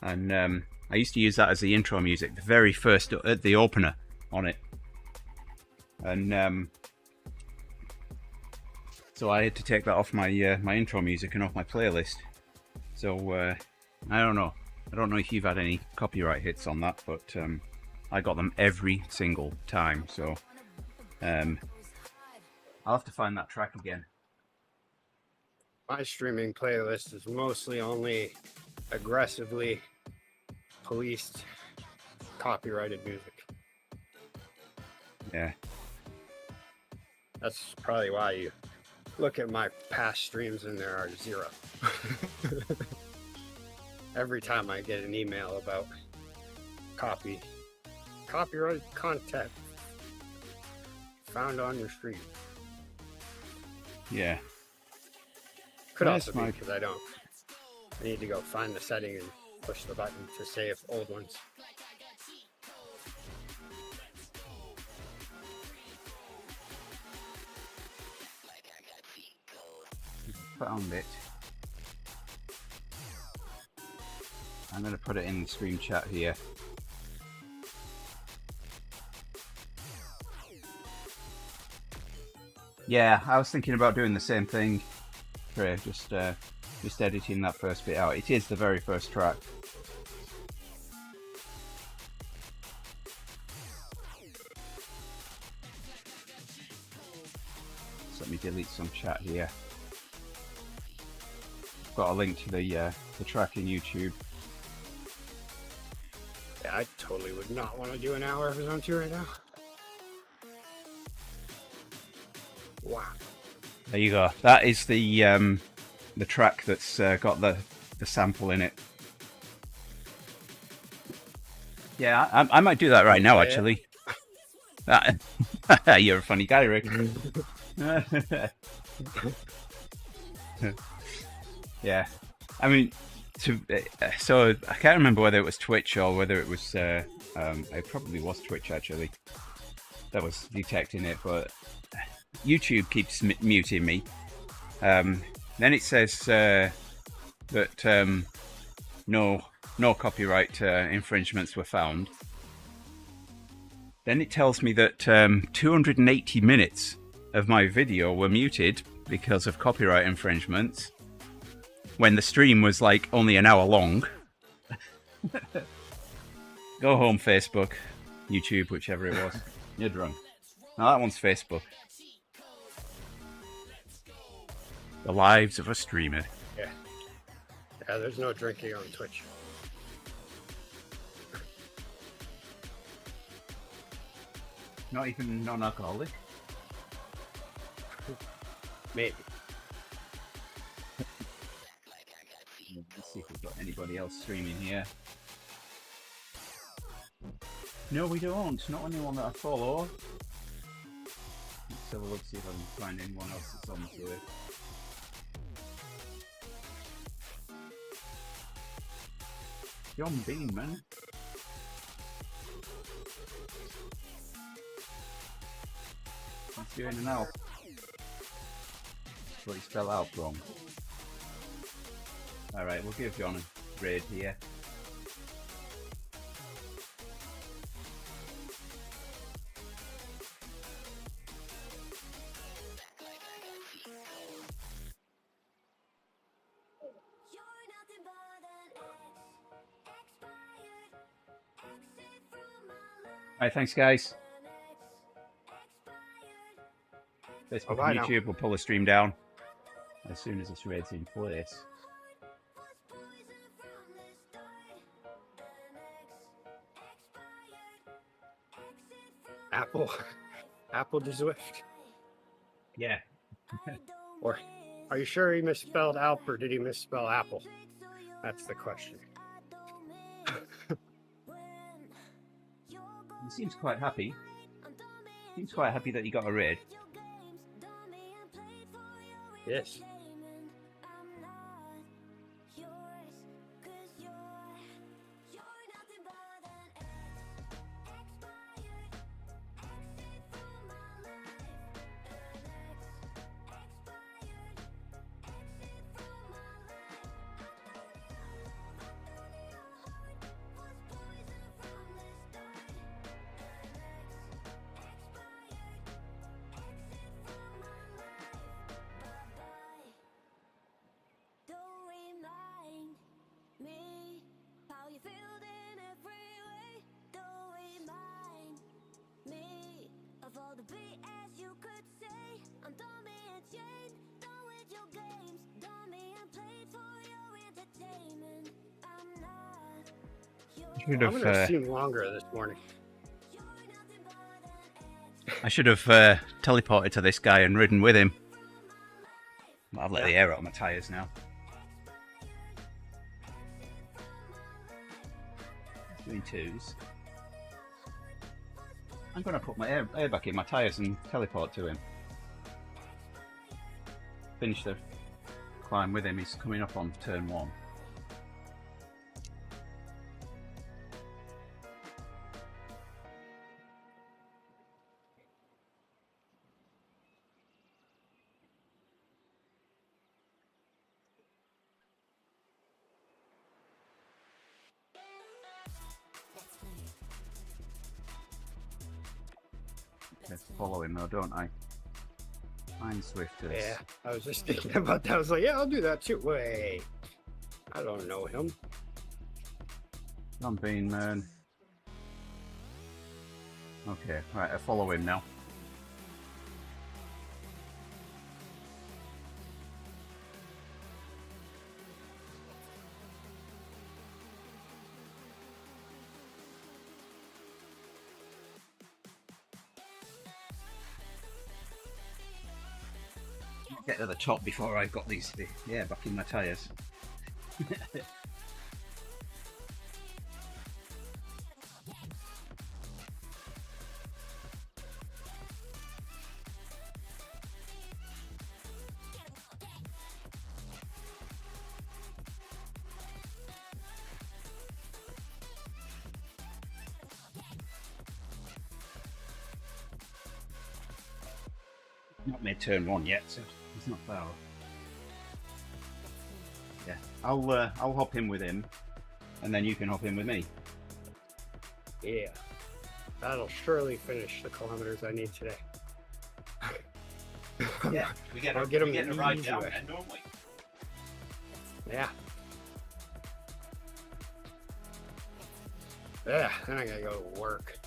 And I used to use that as the intro music, the very first, the opener on it, and so I had to take that off my my intro music and off my playlist. So I don't know if you've had any copyright hits on that, but I got them every single time. So I'll have to find that track again. My streaming playlist is mostly only aggressively policed copyrighted music. Yeah. That's probably why you look at my past streams and there are 0. Every time I get an email about copyrighted content found on your stream. Yeah. Could That's also be because I need to go find the setting and push the button to save old ones. Found it. I'm going to put it in the stream chat here. Yeah, I was thinking about doing the same thing, Trey, just editing that first bit out. It is the very first track. So let me delete some chat here. Got a link to the track in YouTube. Yeah, I totally would not want to do an hour of Zone 2 right now. Wow. There you go. That is the track that's got the sample in it. Yeah, I might do that right now, actually. You're a funny guy, Rick. Yeah, I mean, so I can't remember whether it was Twitch or whether it was. It probably was Twitch actually. That was detecting it, but YouTube keeps muting me. Then it says that no copyright infringements were found. Then it tells me that 280 minutes of my video were muted because of copyright infringements, when the stream was like only an hour long. Go home, Facebook, YouTube, whichever it was. You're drunk. No, that one's Facebook. The lives of a streamer. Yeah, there's no drinking on Twitch. Not even non-alcoholic? Maybe. Let's see if we've got anybody else streaming here. No, we don't. Not anyone that I follow. Let's have a look, see if I can find anyone else that's on to it. John Bean, man. What's doing an Alp? But he spelled Alp wrong. Alright, we'll give John a raid here. Alright, thanks guys. Facebook bye and now. YouTube will pull the stream down as soon as this raid's in place. Apple to Zwift. Yeah. Or are you sure he misspelled Alp or did he misspell Apple? That's the question. He seems quite happy. Seems quite happy that he got a raid. Yes. Should I'm gonna have, seem longer this morning. I should have teleported to this guy and ridden with him. But I've let the air out of my tyres now. Doing twos. I'm going to put my air back in my tyres and teleport to him. Finish the climb with him. He's coming up on turn 1. Let's follow him though, don't I? Find Swifters. Yeah, I was just thinking about that. I was like, yeah, I'll do that too. Wait, I don't know him. I'm being man. Okay, right, I follow him now. Get to the top before I got the air back in my tyres. Not made turn 1 yet, so he's not far off. Yeah, I'll hop in with him, and then you can hop in with me. Yeah, that'll surely finish the kilometers I need today. Yeah, we get I'll get him a the ride easy down way. then, don't we? Yeah. Yeah, then I gotta go to work.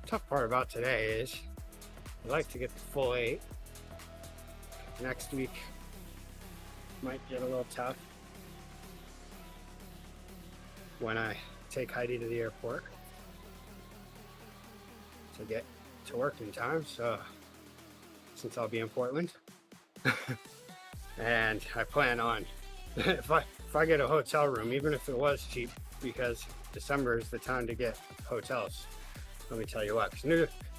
Tough part about today is I'd like to get the full 8. Next week might get a little tough when I take Heidi to the airport to get to work in time, so since I'll be in Portland. And I plan on if I get a hotel room, even if it was cheap, because December is the time to get hotels. Let me tell you what, 'cause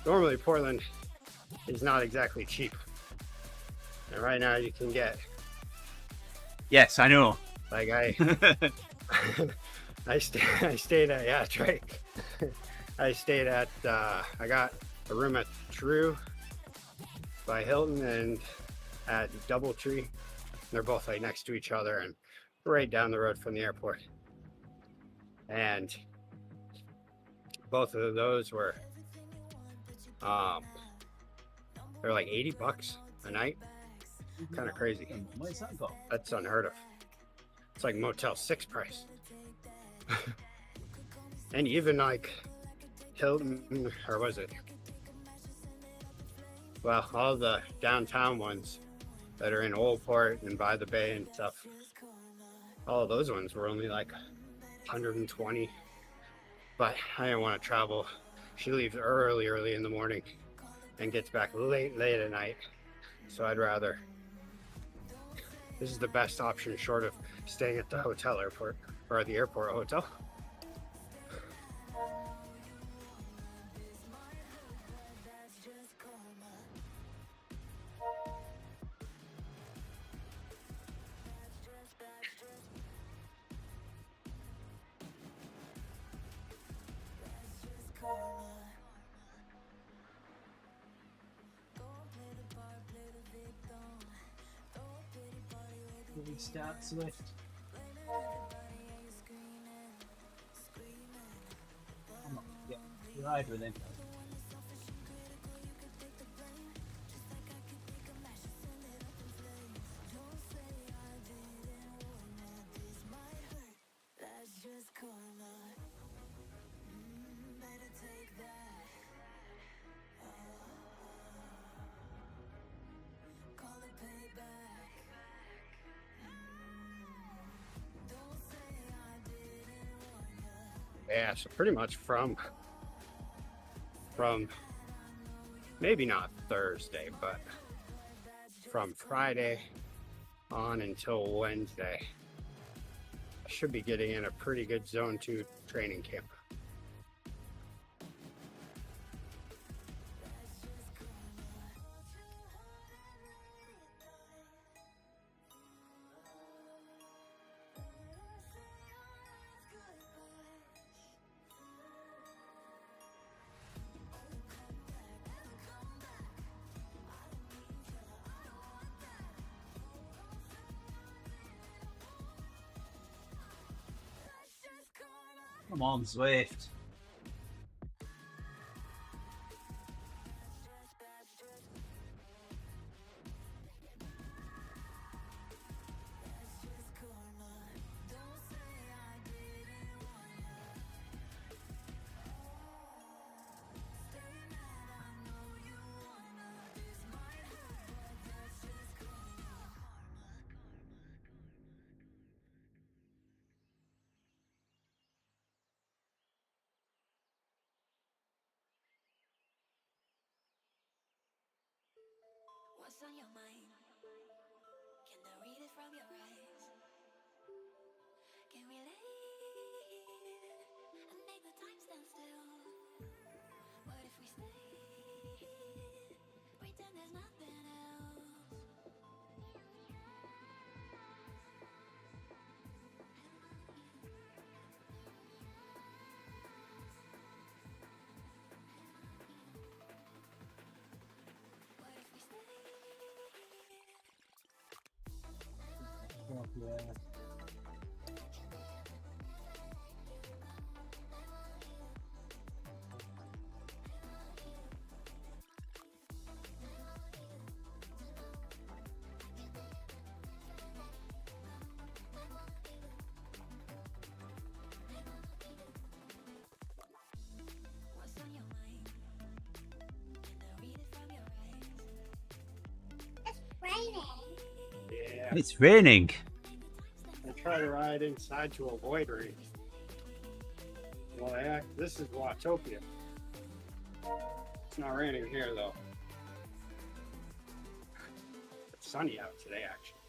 normally Portland is not exactly cheap, and right now you can get. Yes, I know. Like I stayed at Drake. I stayed at I got a room at True by Hilton and at Doubletree They're both like next to each other and right down the road from the airport. And both of those were they're like $80 a night. Kind of crazy. Where's that got? That's unheard of. It's like Motel 6 price. And even like Hilton, or was it? Well, all the downtown ones that are in Old Port and by the bay and stuff, all of those ones were only like 120. But I didn't want to travel. She leaves early in the morning and gets back late at night. So I'd rather, this is the best option short of staying at the hotel airport or the airport hotel. Will we start Swift? I'm not getting ride with him. Yeah, so pretty much from maybe not Thursday, but from Friday on until Wednesday, I should be getting in a pretty good Zone 2 training camp. Come on, Swift. What's on your mind? Can I read it from your eyes? Can we leave and make the time stand still? What if we stay? Pretend there's nothing else. What if we stay? Yeah. What's on your mind? Can I read it from your eyes? It's raining. Yeah, It's raining. I try to ride inside to avoid rain. Well, this is Watopia. It's not raining here though. It's sunny out today, actually.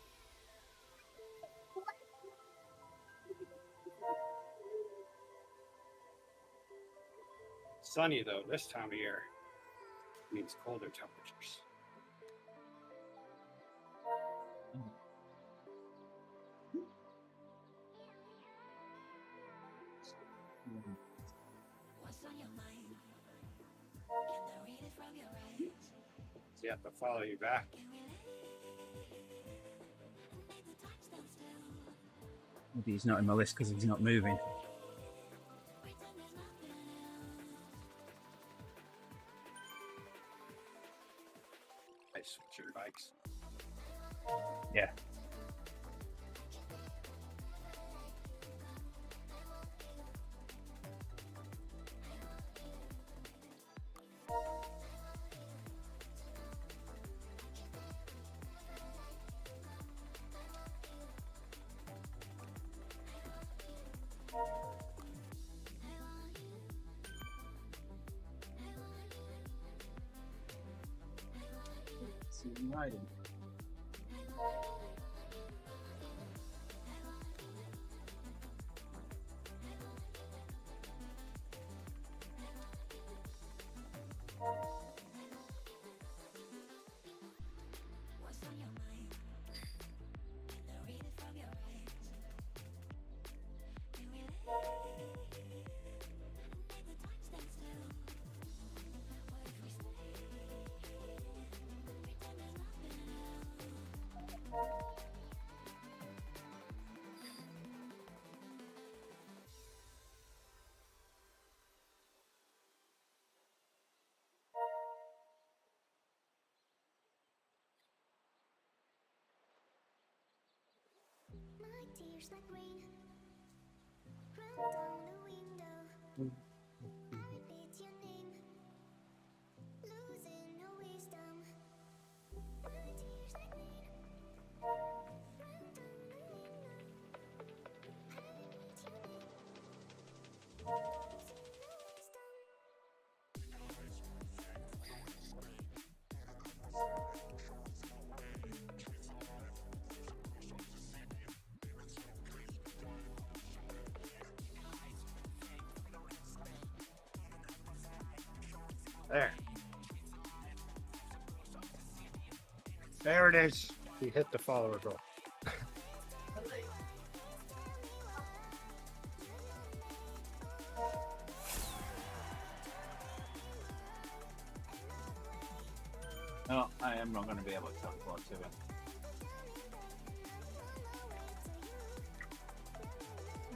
Sunny though this time of year means colder temperatures. What's on your mind? Can I read it from your eyes? So you have to follow you back. Can we leave and make Maybe he's not in my list because he's not moving. I switch your bikes. Yeah. Riding. What's on your mind? Can I read it from your eyes? Can we let make the time stand still? What if we stay? Pretend there's nothing else. My tears like rain run down the window. I repeat your name, losing no wisdom. My tears like rain run down the window. I repeat your name, losing no wisdom. There. There it is. You hit the follower goal. No, I am not going to be able to teleport to it.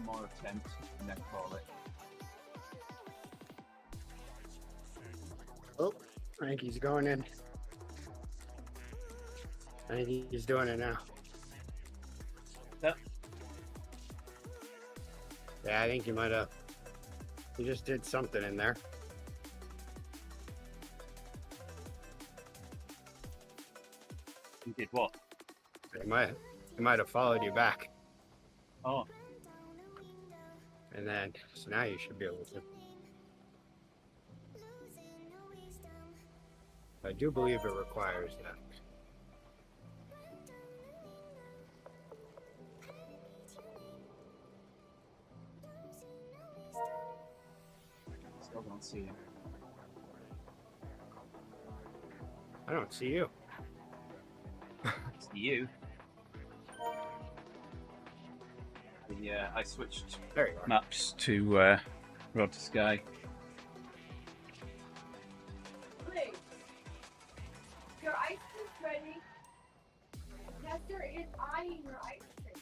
One more attempt and then call it. Oh, I think he's going in. I think he's doing it now. Yep. Yeah, I think he might have. He just did something in there. You did what? He might have followed you back. Oh, And then, so now you should be able to. I do believe it requires that. still don't see you. I don't see you. See you. Yeah, I switched There you are. maps to Road to Sky. Please. Your ice cream's ready. Chester is eyeing your ice cream.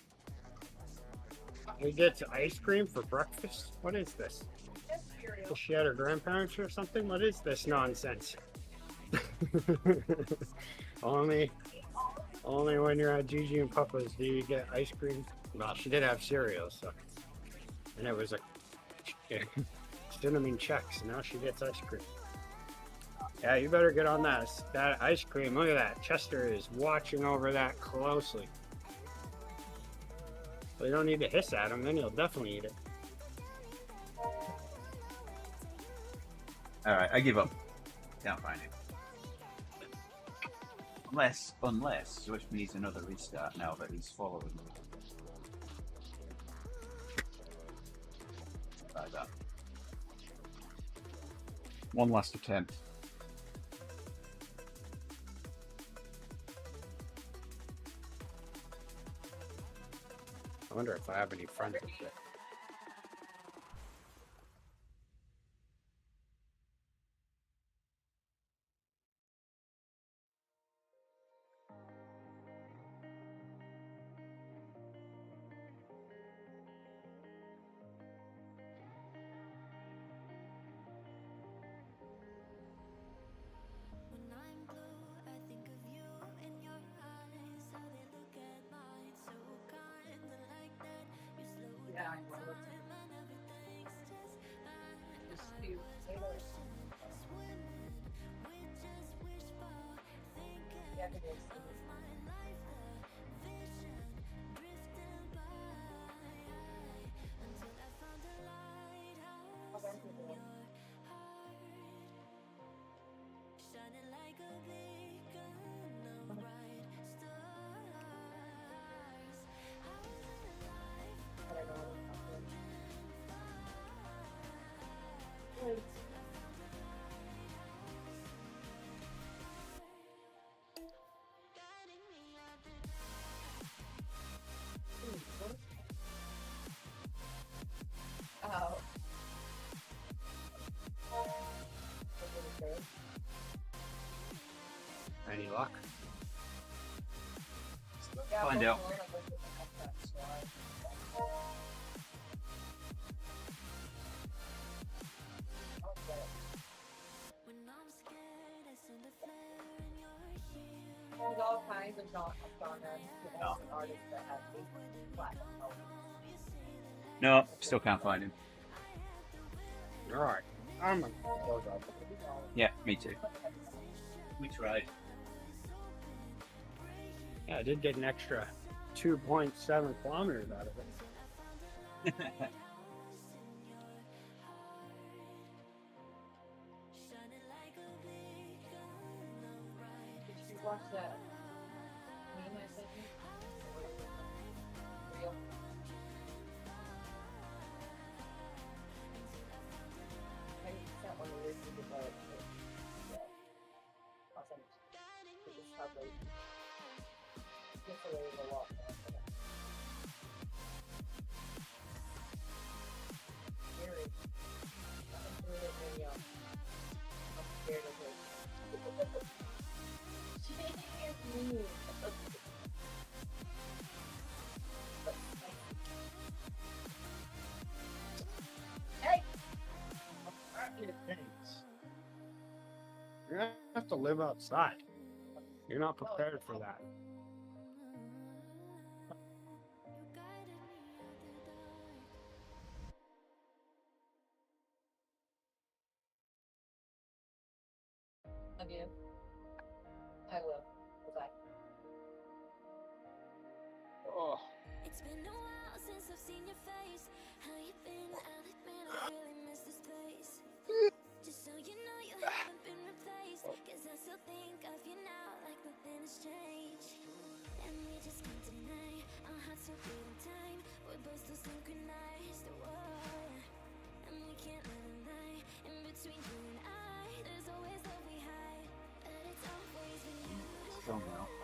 We get to ice cream for breakfast? What is this? Just cereal. Does she had her grandparents or something? What is this nonsense? only when you're at Gigi and Papa's do you get ice cream. Well, she did have cereal, so. And it was a cinnamon Chex. Now she gets ice cream. Yeah, you better get on that ice cream. Look at that. Chester is watching over that closely. Well, you don't need to hiss at him, then he'll definitely eat it. Alright, I give up. Can't find it. Unless which needs another restart now that he's following me. Try that. One last attempt. I wonder if I have any friends with it. Oh. Any luck? Find out. There's all kinds of genres and artists that have these platforms. No, still can't find him. All right. I'm gonna close up. Yeah, me too. We tried. Yeah, I did get an extra 2.7 kilometers out of it. Did you watch that meme I sent you? Real? I sent one to Lucy about it. Yeah. I'll send it to you. It's probably just a little walk now. Scary. Nothing to it when I'm scared of her. She is mean. Hey! You're gonna have to live outside. You're not prepared for that. Again. I will. Bye. Oh, It's been a while since I've seen your face. How you been? I'll admit I really miss this place. Just so you know you haven't been replaced. Cause I still think of you now like nothing has changed. And we just can't deny our hearts are beating time. We're both still synchronized. Whoa. And we can't let a lie in between you and I. There's always love we hide. But it's always been you. Still now.